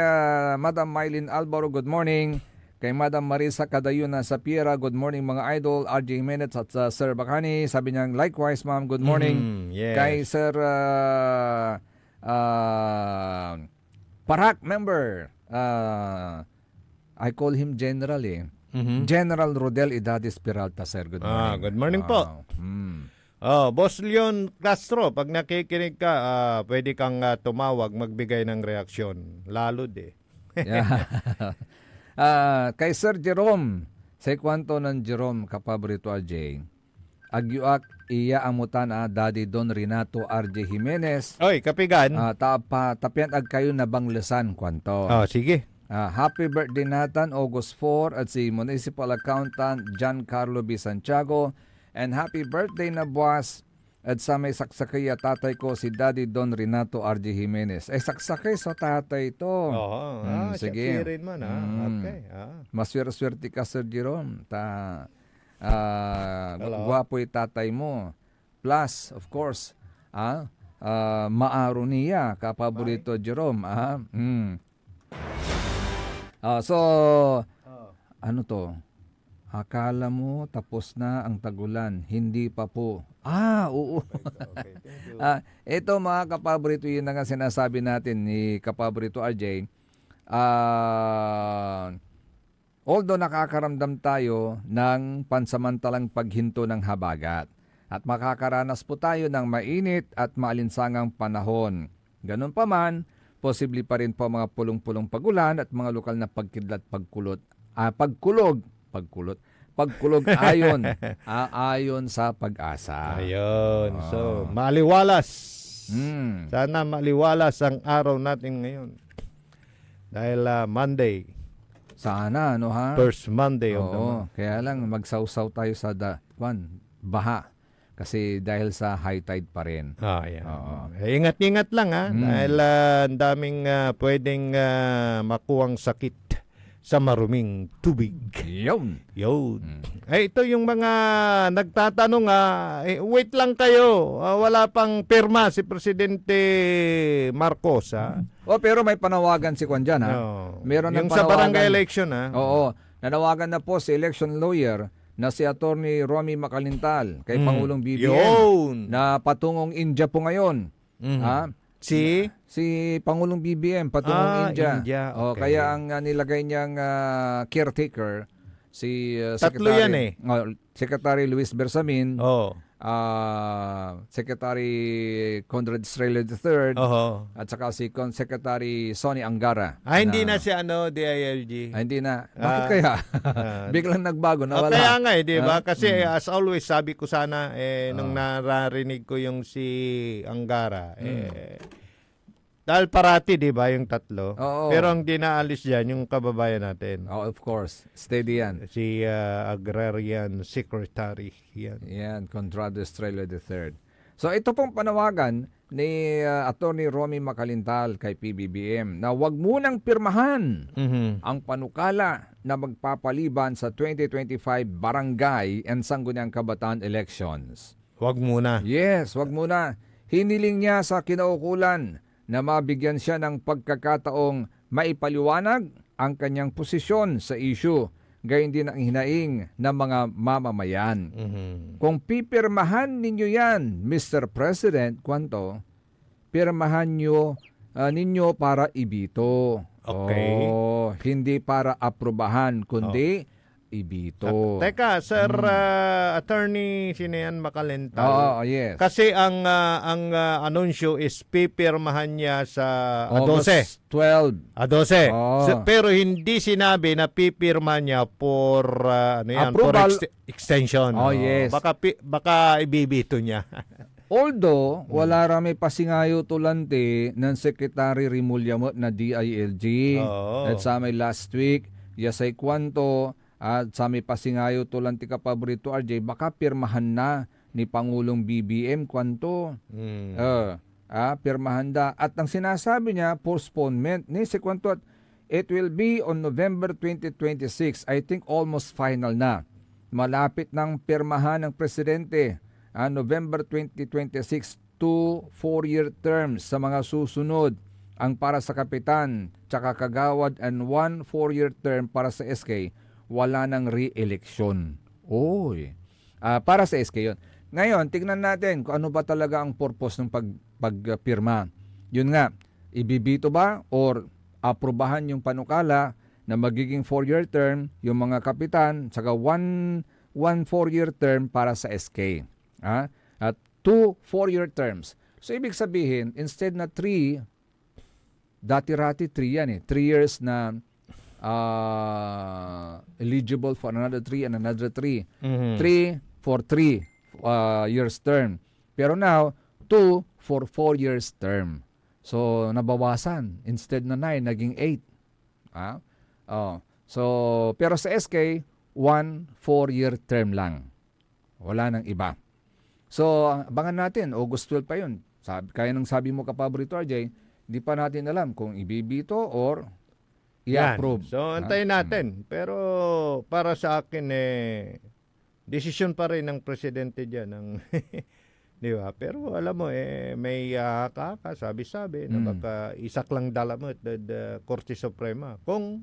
S8: Madam Mylene Albaro, good morning. Kay Madam Marisa Cadayuna Sapiera, good morning mga idol. RJ Jimenez at Sir Bacani, sabi niya likewise ma'am, good morning.
S7: Yes.
S8: Kay Sir Parak member, I call him General General Rodel Idadis Peralta, sir. Good morning.
S7: Good morning po. Boss Leon Castro, pag nakikinig ka, pwede kang tumawag, magbigay ng reaksyon. Lalo
S8: kay Sir Jerome, sa kwanto ng Jerome Kapabrito J. Agyuak iya amutan Daddy Don Renato RJ Jimenez.
S7: Oy, kapigan.
S8: Tapian ag kayo na banglesan kwanto.
S7: Sige.
S8: Happy birthday Nathan, August 4 at si Municipal Accountant John Carlo B. Santiago. And happy birthday na buwas at sa may saksakay tatay ko si Daddy Don Renato RJ Jimenez. Saksakay sa tatay ito. Sige.
S7: Sirin man, Okay.
S8: Maswerte ka, Sir Jerome. Gwapo'y tatay mo. Plus, of course, maaro niya, kapaborito Jerome. So, ano to? Akala mo tapos na ang tagulan, hindi pa po. Oo. Ito mga kapaborito, yun na nga sinasabi natin ni kapaborito RJ. Although nakakaramdam tayo ng pansamantalang paghinto ng habagat at makakaranas po tayo ng mainit at maalinsangang panahon. Ganun pa man, posible pa rin po mga pulong-pulong pagulan at mga lokal na pagkidlat, pagkulog ayon sa pag-asa.
S7: Ayun. So, maliwalas. Sana maliwalas ang araw natin ngayon. Dahil Monday.
S8: Sana,
S7: First Monday of the
S8: Oo,
S7: month.
S8: kaya lang magsawsaw tayo sa baha. Kasi dahil sa high tide pa rin.
S7: Ingat-ingat lang dahil ang daming pwedeng makuwang sakit sa maruming tubig.
S8: Yun.
S7: Ito yung mga nagtatanong wait lang kayo. Wala pang pirma si Presidente Marcos
S8: Pero may panawagan si Kwan dyan Meron
S7: yung
S8: ng
S7: sa
S8: panawagan.
S7: barangay election
S8: Oo. Nanawagan na po si election lawyer na si Attorney Romy Macalintal kay Pangulong BBM na patungong India po ngayon. Si Pangulong BBM patungong India.
S7: Okay.
S8: Kaya ang nilagay niyang caretaker si
S7: Tatlo yan
S8: Secretary Luis Bersamin, Secretary Conrad Estrella III, at saka si Secretary Sonny Angara.
S7: Hindi na si DILG.
S8: Hindi na. Bakit kaya? Biglang nagbago, nawala.
S7: Kaya nga di ba? Kasi as always, sabi ko sana, nung nararinig ko yung si Angara, dahil parati, di ba, yung tatlo. Pero ang dinaalis dyan, yung kababayan natin.
S8: Of course. Steady yan.
S7: Si Agrarian Secretary.
S8: Yan, Conrado Estrella III. So ito pong panawagan ni Attorney Romy Macalintal kay PBBM na wag munang pirmahan ang panukala na magpapaliban sa 2025 Barangay and Sangguniang Kabataan elections.
S7: Wag muna.
S8: Yes, wag muna. Hiniling niya sa kinaukulan na mabigyan siya ng pagkakataong maipaliwanag ang kanyang posisyon sa issue, gayon din ang hinaing ng mga mamamayan. Kung pipirmahan ninyo yan, Mr. President, pirmahan ninyo para ibito.
S7: Okay.
S8: Hindi para aprobahan, kundi ibito.
S7: Teka, Sir Attorney Sinean Macalental.
S8: Oo, yes.
S7: Kasi ang anunsyo is pipirmahan niya sa
S8: August 12.
S7: 12.
S8: Oo.
S7: Pero hindi sinabi na pipirma niya for
S8: Approval.
S7: for extension.
S8: Oh, yes.
S7: Baka ibibito niya.
S8: Although, wala rami pasingayo tulante ng Secretary Remulla na DILG.
S7: Oo.
S8: At sa may last week, yasay kwanto, at sa may pasingayo tulante ka paborito RJ, baka pirmahan na ni Pangulong BBM kwanto. Pirmahan na. At ang sinasabi niya, postponement ni si kwanto, it will be on November 2026. I think almost final na. Malapit ng pirmahan ng presidente. November 2026 to 4-year terms sa mga susunod ang para sa kapitan tsaka kagawad and 1 4-year term para sa SK, wala nang re-election. Oy. Para sa SK yun. Ngayon, tignan natin kung ano ba talaga ang purpose ng pagpirma. Yun nga, ibibito ba or aprobahan yung panukala na magiging 4-year term yung mga kapitan tsaka 1 4-year term para sa SK. At 2 4-year terms. So, ibig sabihin, instead na 3, dati-rati 3 yan 3 years na eligible for another 3 and another 3. 3 for 3 years term. Pero now, 2 for 4 years term. So, nabawasan. Instead na 9, naging 8. So, pero sa SK, 1 4-year term lang. Wala nang iba. So, abangan natin, August 12 pa yun. Kaya nang sabi mo kapaborito RJ, di pa natin alam kung ibibito or i-approve.
S7: So, antayin natin. Pero para sa akin, desisyon pa rin ng presidente dyan. Di ba? Pero alam mo, may sabi-sabi na baka isak lang dalamot the Korte Suprema kung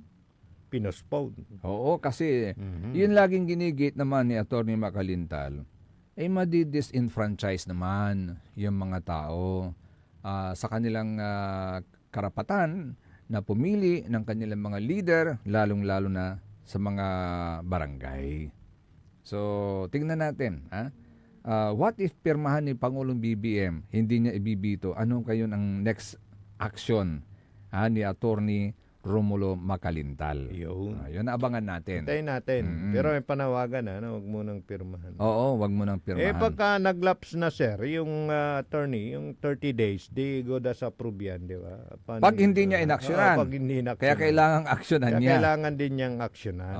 S7: pinospone.
S8: Oo, kasi yun laging ginigit naman ni Atty. Macalintal. Madi-disenfranchise naman yung mga tao sa kanilang karapatan na pumili ng kanilang mga leader, lalong-lalo na sa mga barangay. So, tingnan natin. What if pirmahan ni Pangulong BBM, hindi niya ibibito, anong kayo ng next action ni Atty. Romulo Macalintal. Yun abangan natin.
S7: Hintayin natin. Pero may panawagan huwag mo nang pirmahan.
S8: Oo, wag mo nang pirmahan.
S7: Pagka naglaps na sir, yung attorney, yung 30 days, di go das approve yan, di ba?
S8: Pag hindi niya inaksyonan.
S7: Pag hindi inaksyonan.
S8: Kaya kailangang aksyonan niya.
S7: Kailangan din niyang aksyonan.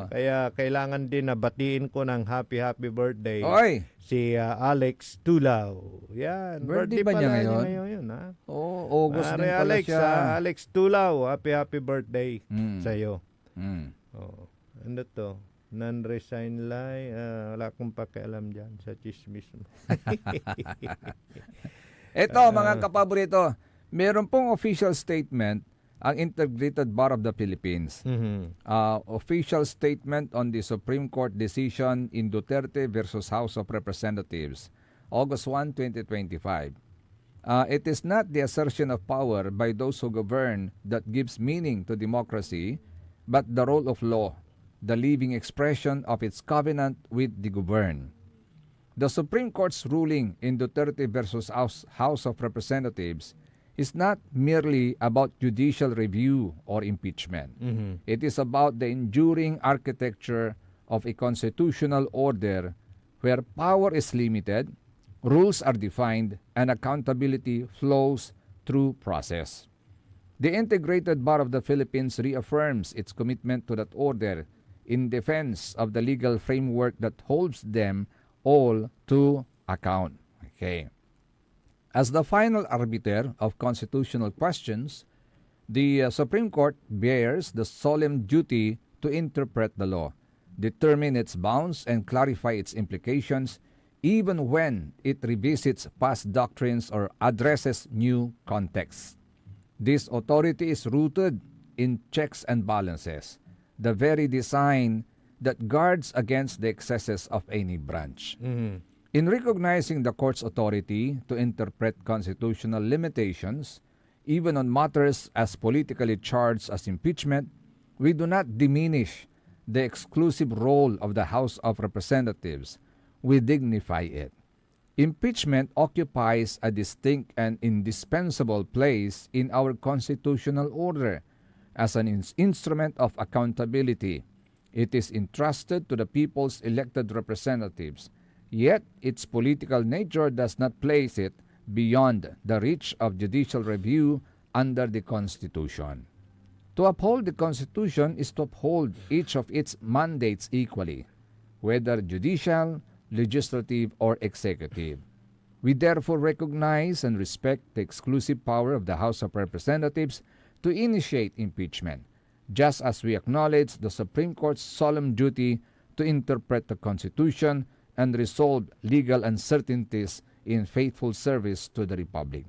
S7: Kaya kailangan din na batiin ko ng happy birthday.
S8: Oy!
S7: Si Alex Tulao. Yan.
S8: Birthday ba niya ngayon?
S7: Yun, ha?
S8: August din pala
S7: Alex,
S8: siya.
S7: Alex Tulao, happy birthday sa'yo. Ano to? Non-resign lie. Wala akong pakialam dyan sa chismis mo.
S8: Ito, mga kapaborito, meron pong official statement ang Integrated Bar of the Philippines. Official statement on the Supreme Court decision in Duterte versus House of Representatives, August 1, 2025. It is not the assertion of power by those who govern that gives meaning to democracy, but the role of law, the living expression of its covenant with the governed. The Supreme Court's ruling in Duterte versus House of Representatives is not merely about judicial review or impeachment. It is about the enduring architecture of a constitutional order where power is limited, rules are defined, and accountability flows through process. The Integrated Bar of the Philippines reaffirms its commitment to that order in defense of the legal framework that holds them all to account. Okay. As the final arbiter of constitutional questions, the Supreme Court bears the solemn duty to interpret the law, determine its bounds, and clarify its implications, even when it revisits past doctrines or addresses new contexts. This authority is rooted in checks and balances, the very design that guards against the excesses of any branch. In recognizing the court's authority to interpret constitutional limitations, even on matters as politically charged as impeachment, we do not diminish the exclusive role of the House of Representatives, we dignify it. Impeachment occupies a distinct and indispensable place in our constitutional order as an instrument of accountability. It is entrusted to the people's elected representatives, yet its political nature does not place it beyond the reach of judicial review under the Constitution. To uphold the Constitution is to uphold each of its mandates equally, whether judicial, legislative, or executive. We therefore recognize and respect the exclusive power of the House of Representatives to initiate impeachment, just as we acknowledge the Supreme Court's solemn duty to interpret the Constitution and resolve legal uncertainties in faithful service to the Republic.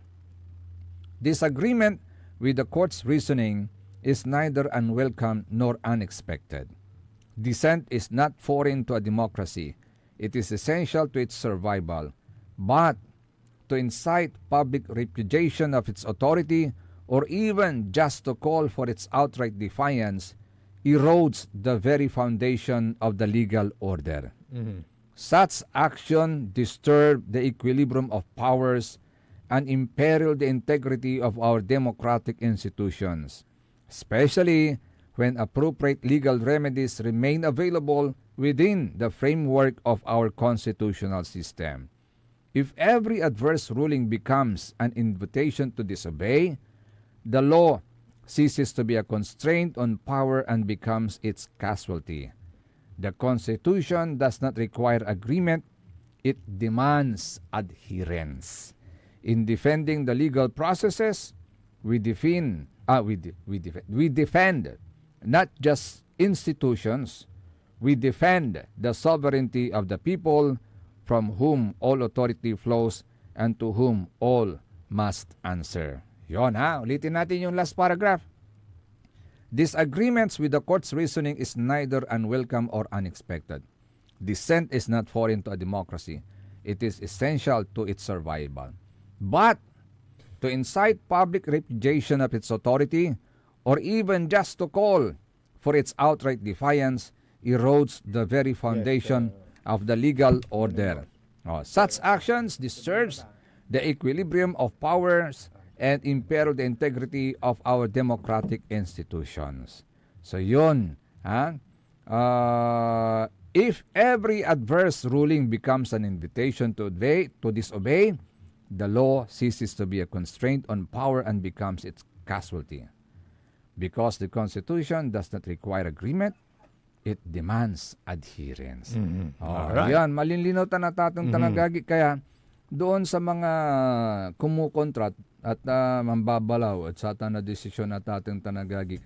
S8: Disagreement with the Court's reasoning is neither unwelcome nor unexpected. Dissent is not foreign to a democracy. It is essential to its survival. But to incite public repudiation of its authority or even just to call for its outright defiance erodes the very foundation of the legal order. Such action disturb the equilibrium of powers and imperil the integrity of our democratic institutions, especially when appropriate legal remedies remain available within the framework of our constitutional system. If every adverse ruling becomes an invitation to disobey, the law ceases to be a constraint on power and becomes its casualty. The Constitution does not require agreement, it demands adherence. In defending the legal processes, we defend not just institutions, we defend the sovereignty of the people from whom all authority flows and to whom all must answer. Yon ha, ulitin natin yung last paragraph. Disagreements with the court's reasoning is neither unwelcome or unexpected. Dissent is not foreign to a democracy. It is essential to its survival. But to incite public repudiation of its authority or even just to call for its outright defiance erodes the very foundation of the legal order. Such actions disturbs the equilibrium of powers and imperil the integrity of our democratic institutions. So yun, if every adverse ruling becomes an invitation to disobey, the law ceases to be a constraint on power and becomes its casualty. Because the Constitution does not require agreement, it demands adherence.
S7: Alright.
S8: Yan, malinlinaw natatong tanagagi. Kaya doon sa mga kumukontra at mambabalaw at sa na desisyon na tatong tanagagi,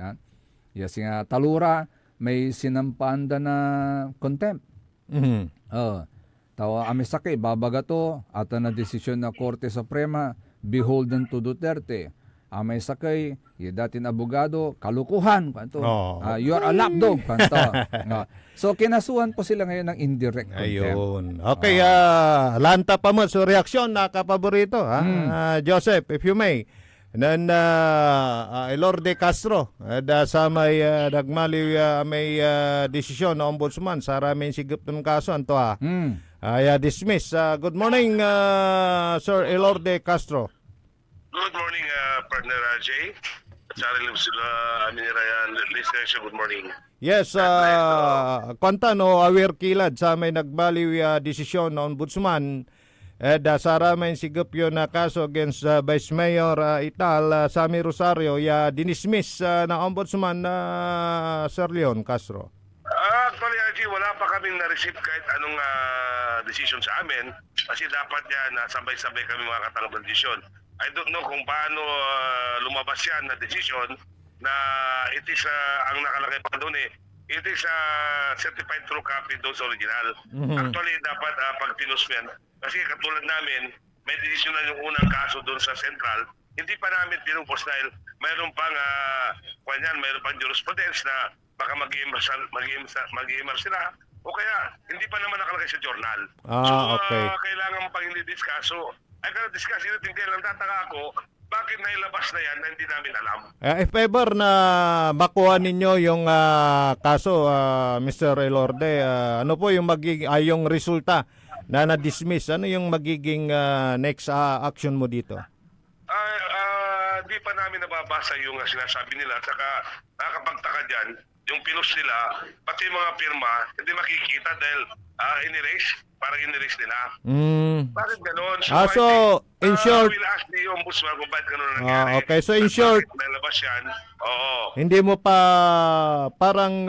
S8: yasi nga talura, may sinampanda na contempt. Tawa amisake, babagato, at na desisyon na Korte Suprema, beholden to Duterte. Amay sakay, dating abogado, kalukuhan. You are a lapdog. So, kinasuhan po sila ngayon ng indirect contempt.
S7: Ayun. Okay, lanta pa mo sa reaksyon na kapaborito. Joseph, if you may. Nan Elorde Castro, sa may nagmaliw may desisyon na ombudsman sa maraming sigip ng kaso. Anto dismiss. Good morning, Sir Elorde Castro.
S13: Good morning, partner Jay. Good morning.
S7: Yes, kwanta no aware kilad sa may nagbaliw desisyon na ombudsman sa ramay sigop yun na kaso against Vice Mayor Ital Sammy Rosario dinismiss na ombudsman Sir Leon Castro.
S13: Actually, Jay, wala pa kaming na-receive kahit anong decision sa amin kasi dapat yan sabay-sabay kami mga katanggap ng desisyon. I don't know kung paano lumabas yan na decision na it is, ang nakalagay pa doon it is certified true copy doon sa original. Actually, dapat pag pinus mo yan, kasi katulad namin, may decision na yung unang kaso doon sa Central, hindi pa namin pinupos dahil mayroon pang, mayroon pang jurisprudence na baka mag-i-emer sila o kaya hindi pa naman nakalagay sa journal. So,
S7: Okay.
S13: kailangan pang hindi diskaso. Ay, kaya discuss anything kaya lang tataka ako bakit nailabas na yan na hindi namin alam.
S7: If ever na makuha ninyo yung kaso, Mr. Elorde, ano po yung magiging yung resulta na na-dismiss? Ano yung magiging next action mo dito?
S13: Di pa namin nababasa yung sinasabi nila. Saka nakakapagtaka dyan, yung pinost nila, pati yung mga pirma, hindi makikita dahil parang in-erase nila. Bakit ganun?
S7: So in short,
S13: we'll ask the ombudsman kung bakit ganun nangyari.
S7: okay, so in short,
S13: nailabas yan. Oo.
S7: hindi mo pa parang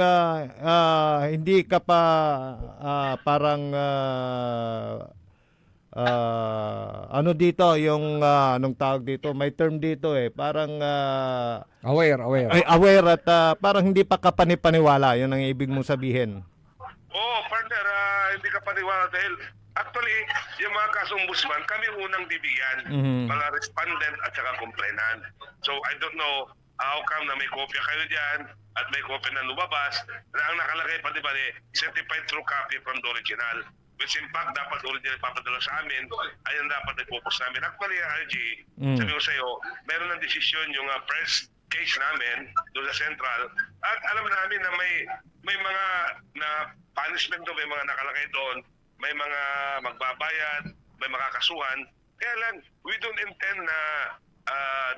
S7: hindi ka pa parang ano dito yung anong tawag dito, may term dito parang aware at parang hindi pa kapanipaniwala, yun ang ibig mong sabihin.
S13: Partner, hindi ka paniwala dahil actually, yung mga kasong ombudsman, kami unang bibigyan, mga respondent at saka complainant. So, I don't know how come na may kopya kayo dyan at may kopya na lumabas na ang nakalagay pa, di ba, certified true copy from the original. Which in fact, dapat original ipapadala sa amin, ayun dapat ipopost namin. Actually, RG, sabi ko sa'yo, meron ng desisyon yung press case namin doon sa Central. At alam namin na may mga na punishment doon, may mga nakalagay doon, may mga magbabayad, may makakasuhan. Kaya lang, we don't intend na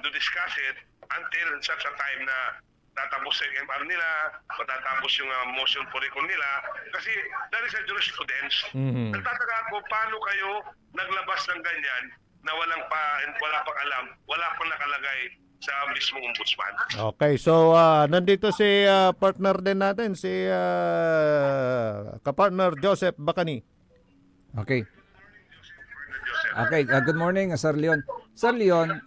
S13: to discuss it until such a time na tatapos yung MR nila, matatapos yung motion for recall nila. Kasi that is a jurisprudence. Nagtataka ako, paano kayo naglabas ng ganyan na wala pang alam, wala pang nakalagay sa mismong ombudsman.
S7: Okay, so nandito si partner din natin, si kapartner Joseph Bacani.
S8: Okay. Okay, good morning, Sir Leon. Sir Leon,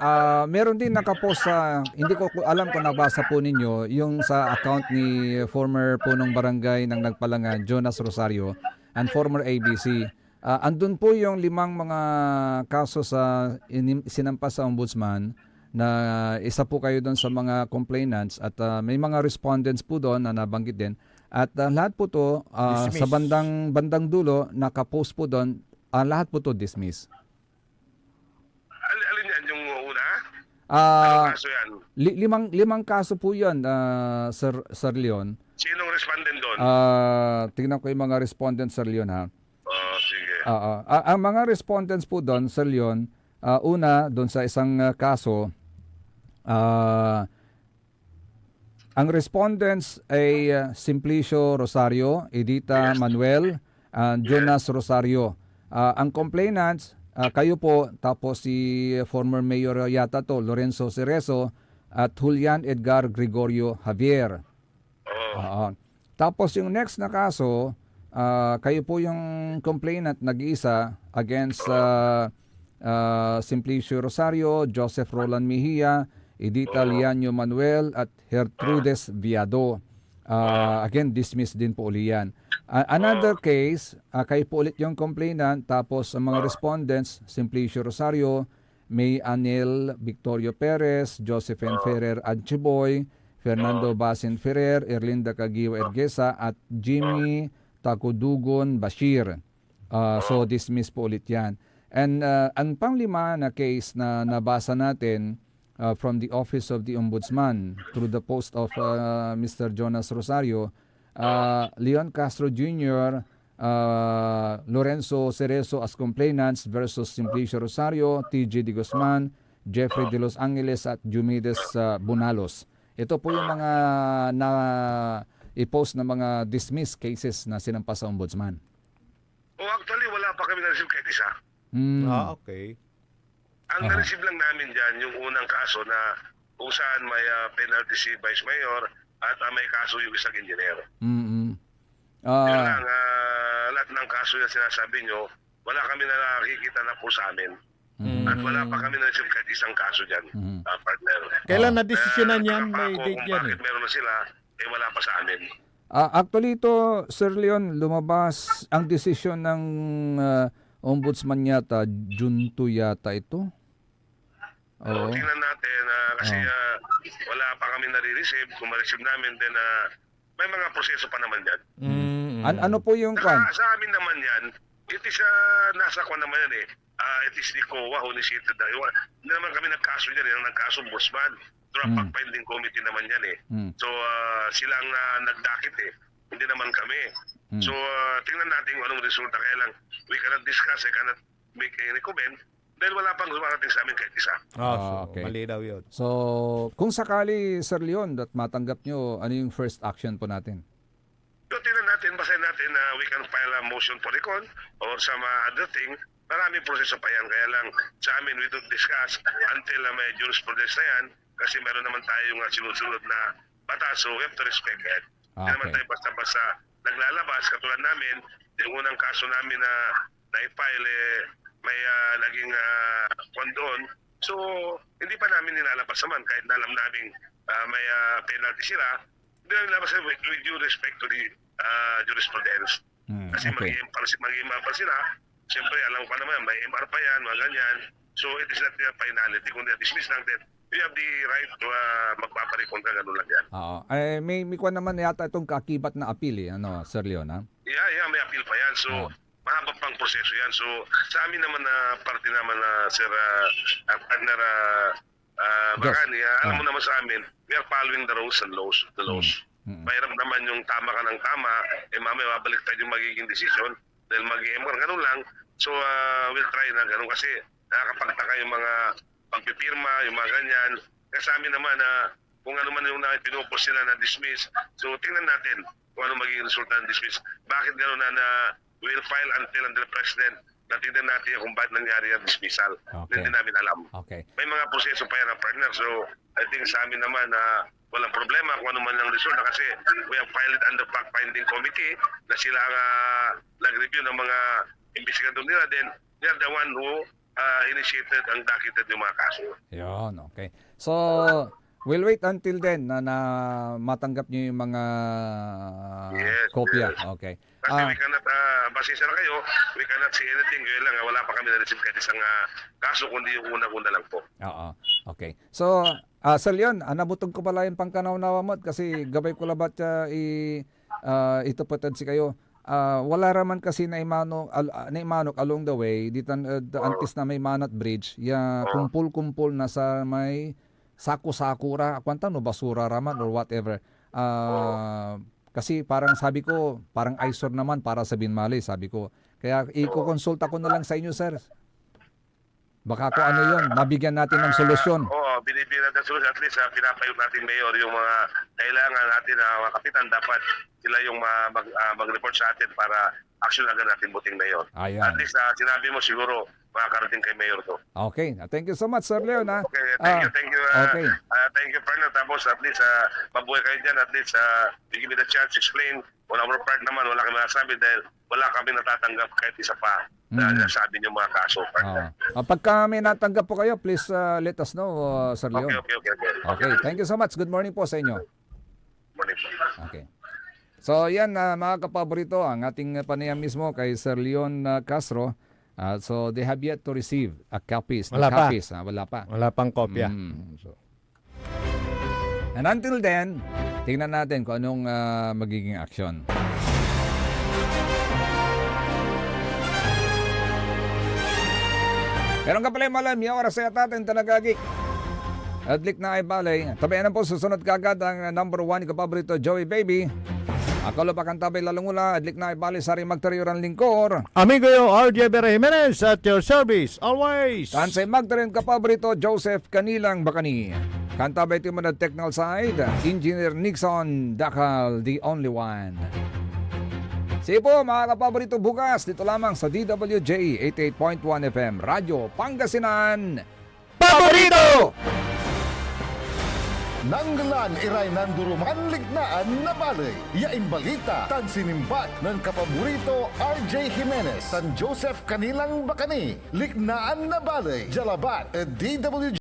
S8: meron din nakapost sa, hindi ko alam kung nabasa po ninyo, yung sa account ni former punong barangay ng Nagpalangan, Jonas Rosario, and former ABC. Andun po yung 5 mga kaso sa sinampas sa ombudsman, na isa po kayo doon sa mga complainants at may mga respondents po doon na nabanggit din. At lahat po to sa bandang dulo, nakapost po doon, lahat po to dismiss.
S13: Alin yan yung una? Kaso yan?
S8: 5 kaso po yun, Sir Leon.
S13: Sinong respondent doon?
S8: Tingnan ko yung mga respondents, Sir Leon, ha?
S13: Sige.
S8: Ang mga respondents po doon, Sir Leon, una, doon sa isang kaso, ang respondents ay Simplicio Rosario, Edita Manuel, and Jonas Rosario. Ang complainants, kayo po, tapos si former mayor yata to, Lorenzo Cerezo, at Julian Edgar Gregorio Javier. Tapos yung next na kaso, kayo po yung complainant nag-iisa against Simplicio Rosario, Joseph Roland Mejia, Edita Lianio Manuel at Gertrudes Viado. Again, dismissed din po uli yan. Another case, kayo po ulit yung complainant, tapos ang mga respondents, Simplicio Rosario, May Anel Victorio Perez, Josephine Ferrer Adchiboy, Fernando Basin Ferrer, Erlinda Caguio Ergesa at Jimmy Takudugon Bashir. So dismiss po ulit yan. And ang panglima na case na nabasa natin from the Office of the Ombudsman through the post of Mr. Jonas Rosario, Leon Castro Jr., Lorenzo Cerezo as complainants versus Simplicio Rosario, TJ de Guzman, Jeffrey de Los Angeles at Jumides Bunalos. Ito po yung mga i-post na mga dismissed cases na sinampas sa ombudsman.
S13: Actually, wala pa kami na-receive kahit isa.
S7: Okay.
S13: Ang na-receive lang namin dyan, yung unang kaso na kung saan may penalty si Vice Mayor at may kaso yung isang engineer. Yun lang, lahat ng kaso na sinasabi nyo, wala kami na nakikita na po sa amin. At wala pa kami na-receive kahit isang kaso dyan, partner.
S7: Kailan na-desisyonan yan? May date yan
S13: bakit meron na sila, wala pa sa amin.
S8: Actually ito, Sir Leon, lumabas ang desisyon ng ombudsman yata, Junto yata ito.
S13: Tingnan natin kasi wala pa kami nare-receive. Kung ma-receive namin, then may mga proseso pa naman yan.
S8: Ano po yung kwan?
S13: Sa amin naman yan, it is nasa kwan naman yan it is the COA who initiated that. Hindi naman kami nagkaso yan, yung nagkaso Ombudsman. Through a fact-finding committee naman yan eh. So sila ang nagdakit eh. Hindi naman kami. So tingnan natin kung anong resulta. Kaya lang, we cannot discuss, I cannot make any comment dahil wala pang lumarating sa amin kahit isa.
S7: Okay. Mali daw yun.
S8: So, kung sakali, Sir Leon, at matanggap nyo, ano yung first action po natin?
S13: So tingnan natin, basahin natin na we can file a motion for recall or some other thing. Maraming proseso pa yan. Kaya lang sa amin, we don't discuss until may jurisprudence na yan kasi meron naman tayong sinusunod na batas. So we have to respect it. Hindi naman tayo basta-basta naglalabas. Katulad namin, yung unang kaso namin na na-file, may naging kwan doon. So hindi pa namin nilalabas naman kahit na alam namin may penalty sila. Hindi namin nilabas with due respect to the jurisprudence. Kasi mag-MR pa sila. Siyempre, alam ko naman, may MR pa yan, mga ganyan. So, it is not the finality. Kung dismiss lang din, you have the right to magpaparikon ka, gano'n lang yan.
S8: Oo. May kwan naman yata itong kakibat na appeal eh, Sir Leon, ha?
S13: Yeah, may appeal pa yan. So, mahaba pang proseso yan. So, sa amin naman na parte naman na Sir Partner Bacani, alam mo naman sa amin, we are following the rules and laws. Mahirap naman yung tama ka ng tama, mamaya babalik tayo yung magiging desisyon dahil mag-MR, ganun lang. So, we'll try na ganun kasi nakakapagtaka yung mga pagpipirma, yung mga ganyan. Kasi sa amin naman kung ano man yung pinupos sila na dismiss. So, tingnan natin kung ano magiging resulta ng dismiss. Bakit ganun na we'll file until the President na tingnan natin kung bakit nangyari ang dismissal. Hindi namin alam. May mga proseso pa yan, partner. So, I think sa amin naman walang problema kung ano man ang resulta kasi we have filed under fact-finding committee na sila nag-review ng mga investigador nila. Then, they are the one who initiated ang dakited yung mga kaso.
S8: Yun, okay. So, we'll wait until then na matanggap nyo yung mga kopya. Okay.
S13: Kasi we cannot, basisa na kayo, we cannot see anything. Kaya lang, wala pa kami na-receive kahit isang kaso, kundi yung una-una lang po.
S8: Oo. Okay. So, Sir Leon, nabutog ko pala yung pangkanaw-nawa mo kasi gabay ko labat ito patad si kayo. Wala raman kasi na imanok along the way dito antes na may Manat Bridge kumpul-kumpul na sa may saku-sakura kwanta no basura raman or whatever kasi parang sabi ko parang eyesore naman para sa Binmali sabi ko kaya iko-konsulta ko na lang sa inyo sir baka ko ano yun mabigyan natin ng solusyon.
S13: Binibigyan natin solusyon at least pinapayo natin mayor yung mga kailangan natin mga kapitan dapat sila yung mag-report sa atin para action agad natin buting mayor. At least sinabi mo siguro makakarating kay mayor to.
S8: Okay. Thank you so much, Sir Leon.
S13: Okay, thank you.
S8: Okay.
S13: Thank you, partner. Tapos at least mabuhay kayo dyan. At least you give me the chance to explain. On our part naman, wala kami nasabi dahil wala kami natatanggap kahit isa pa na nasabi niyo mga kaso, partner.
S8: Pagka may natanggap po kayo, please let us know, Sir Leon. Okay. Thank you so much. Good morning po sa inyo.
S13: Morning po.
S8: Okay. So yan mga kapaborito, ang ating panayam mismo kay Sir Leon Castro. So they have yet to receive a copies.
S7: Wala pa.
S8: Wala pa.
S7: Wala pang kopya.
S8: And until then, tingnan natin kung anong magiging action. Meron ka pala yung malam, yung oras sa atin talagagik. Adlik na ay balay. Tabayan po, susunod kagad ang number 1 kapaborito, Joey Baby. Ako pa kang tabay lalungula, adlik na ay balay sa rin magtariuran lingkor.
S7: Amigo yo, RJ Bera Jimenez at your service, always.
S8: Kansay magtarin kapaborito, Joseph Kanilang Bacani. Kantabay ito mo na technical side, Engineer Nixon Dakal, the only one. Sige po mga kapaborito bukas, dito lamang sa DWJ 88.1 FM, Radyo Pangasinan. Paborito!
S3: Nanggalan iray nanduruman lignaan na balay. Yain balita tan sinimbat ng kapaborito RJ Jimenez tan Joseph Kanilang Bacani. Lignaan na balay. Jalabat DWJ.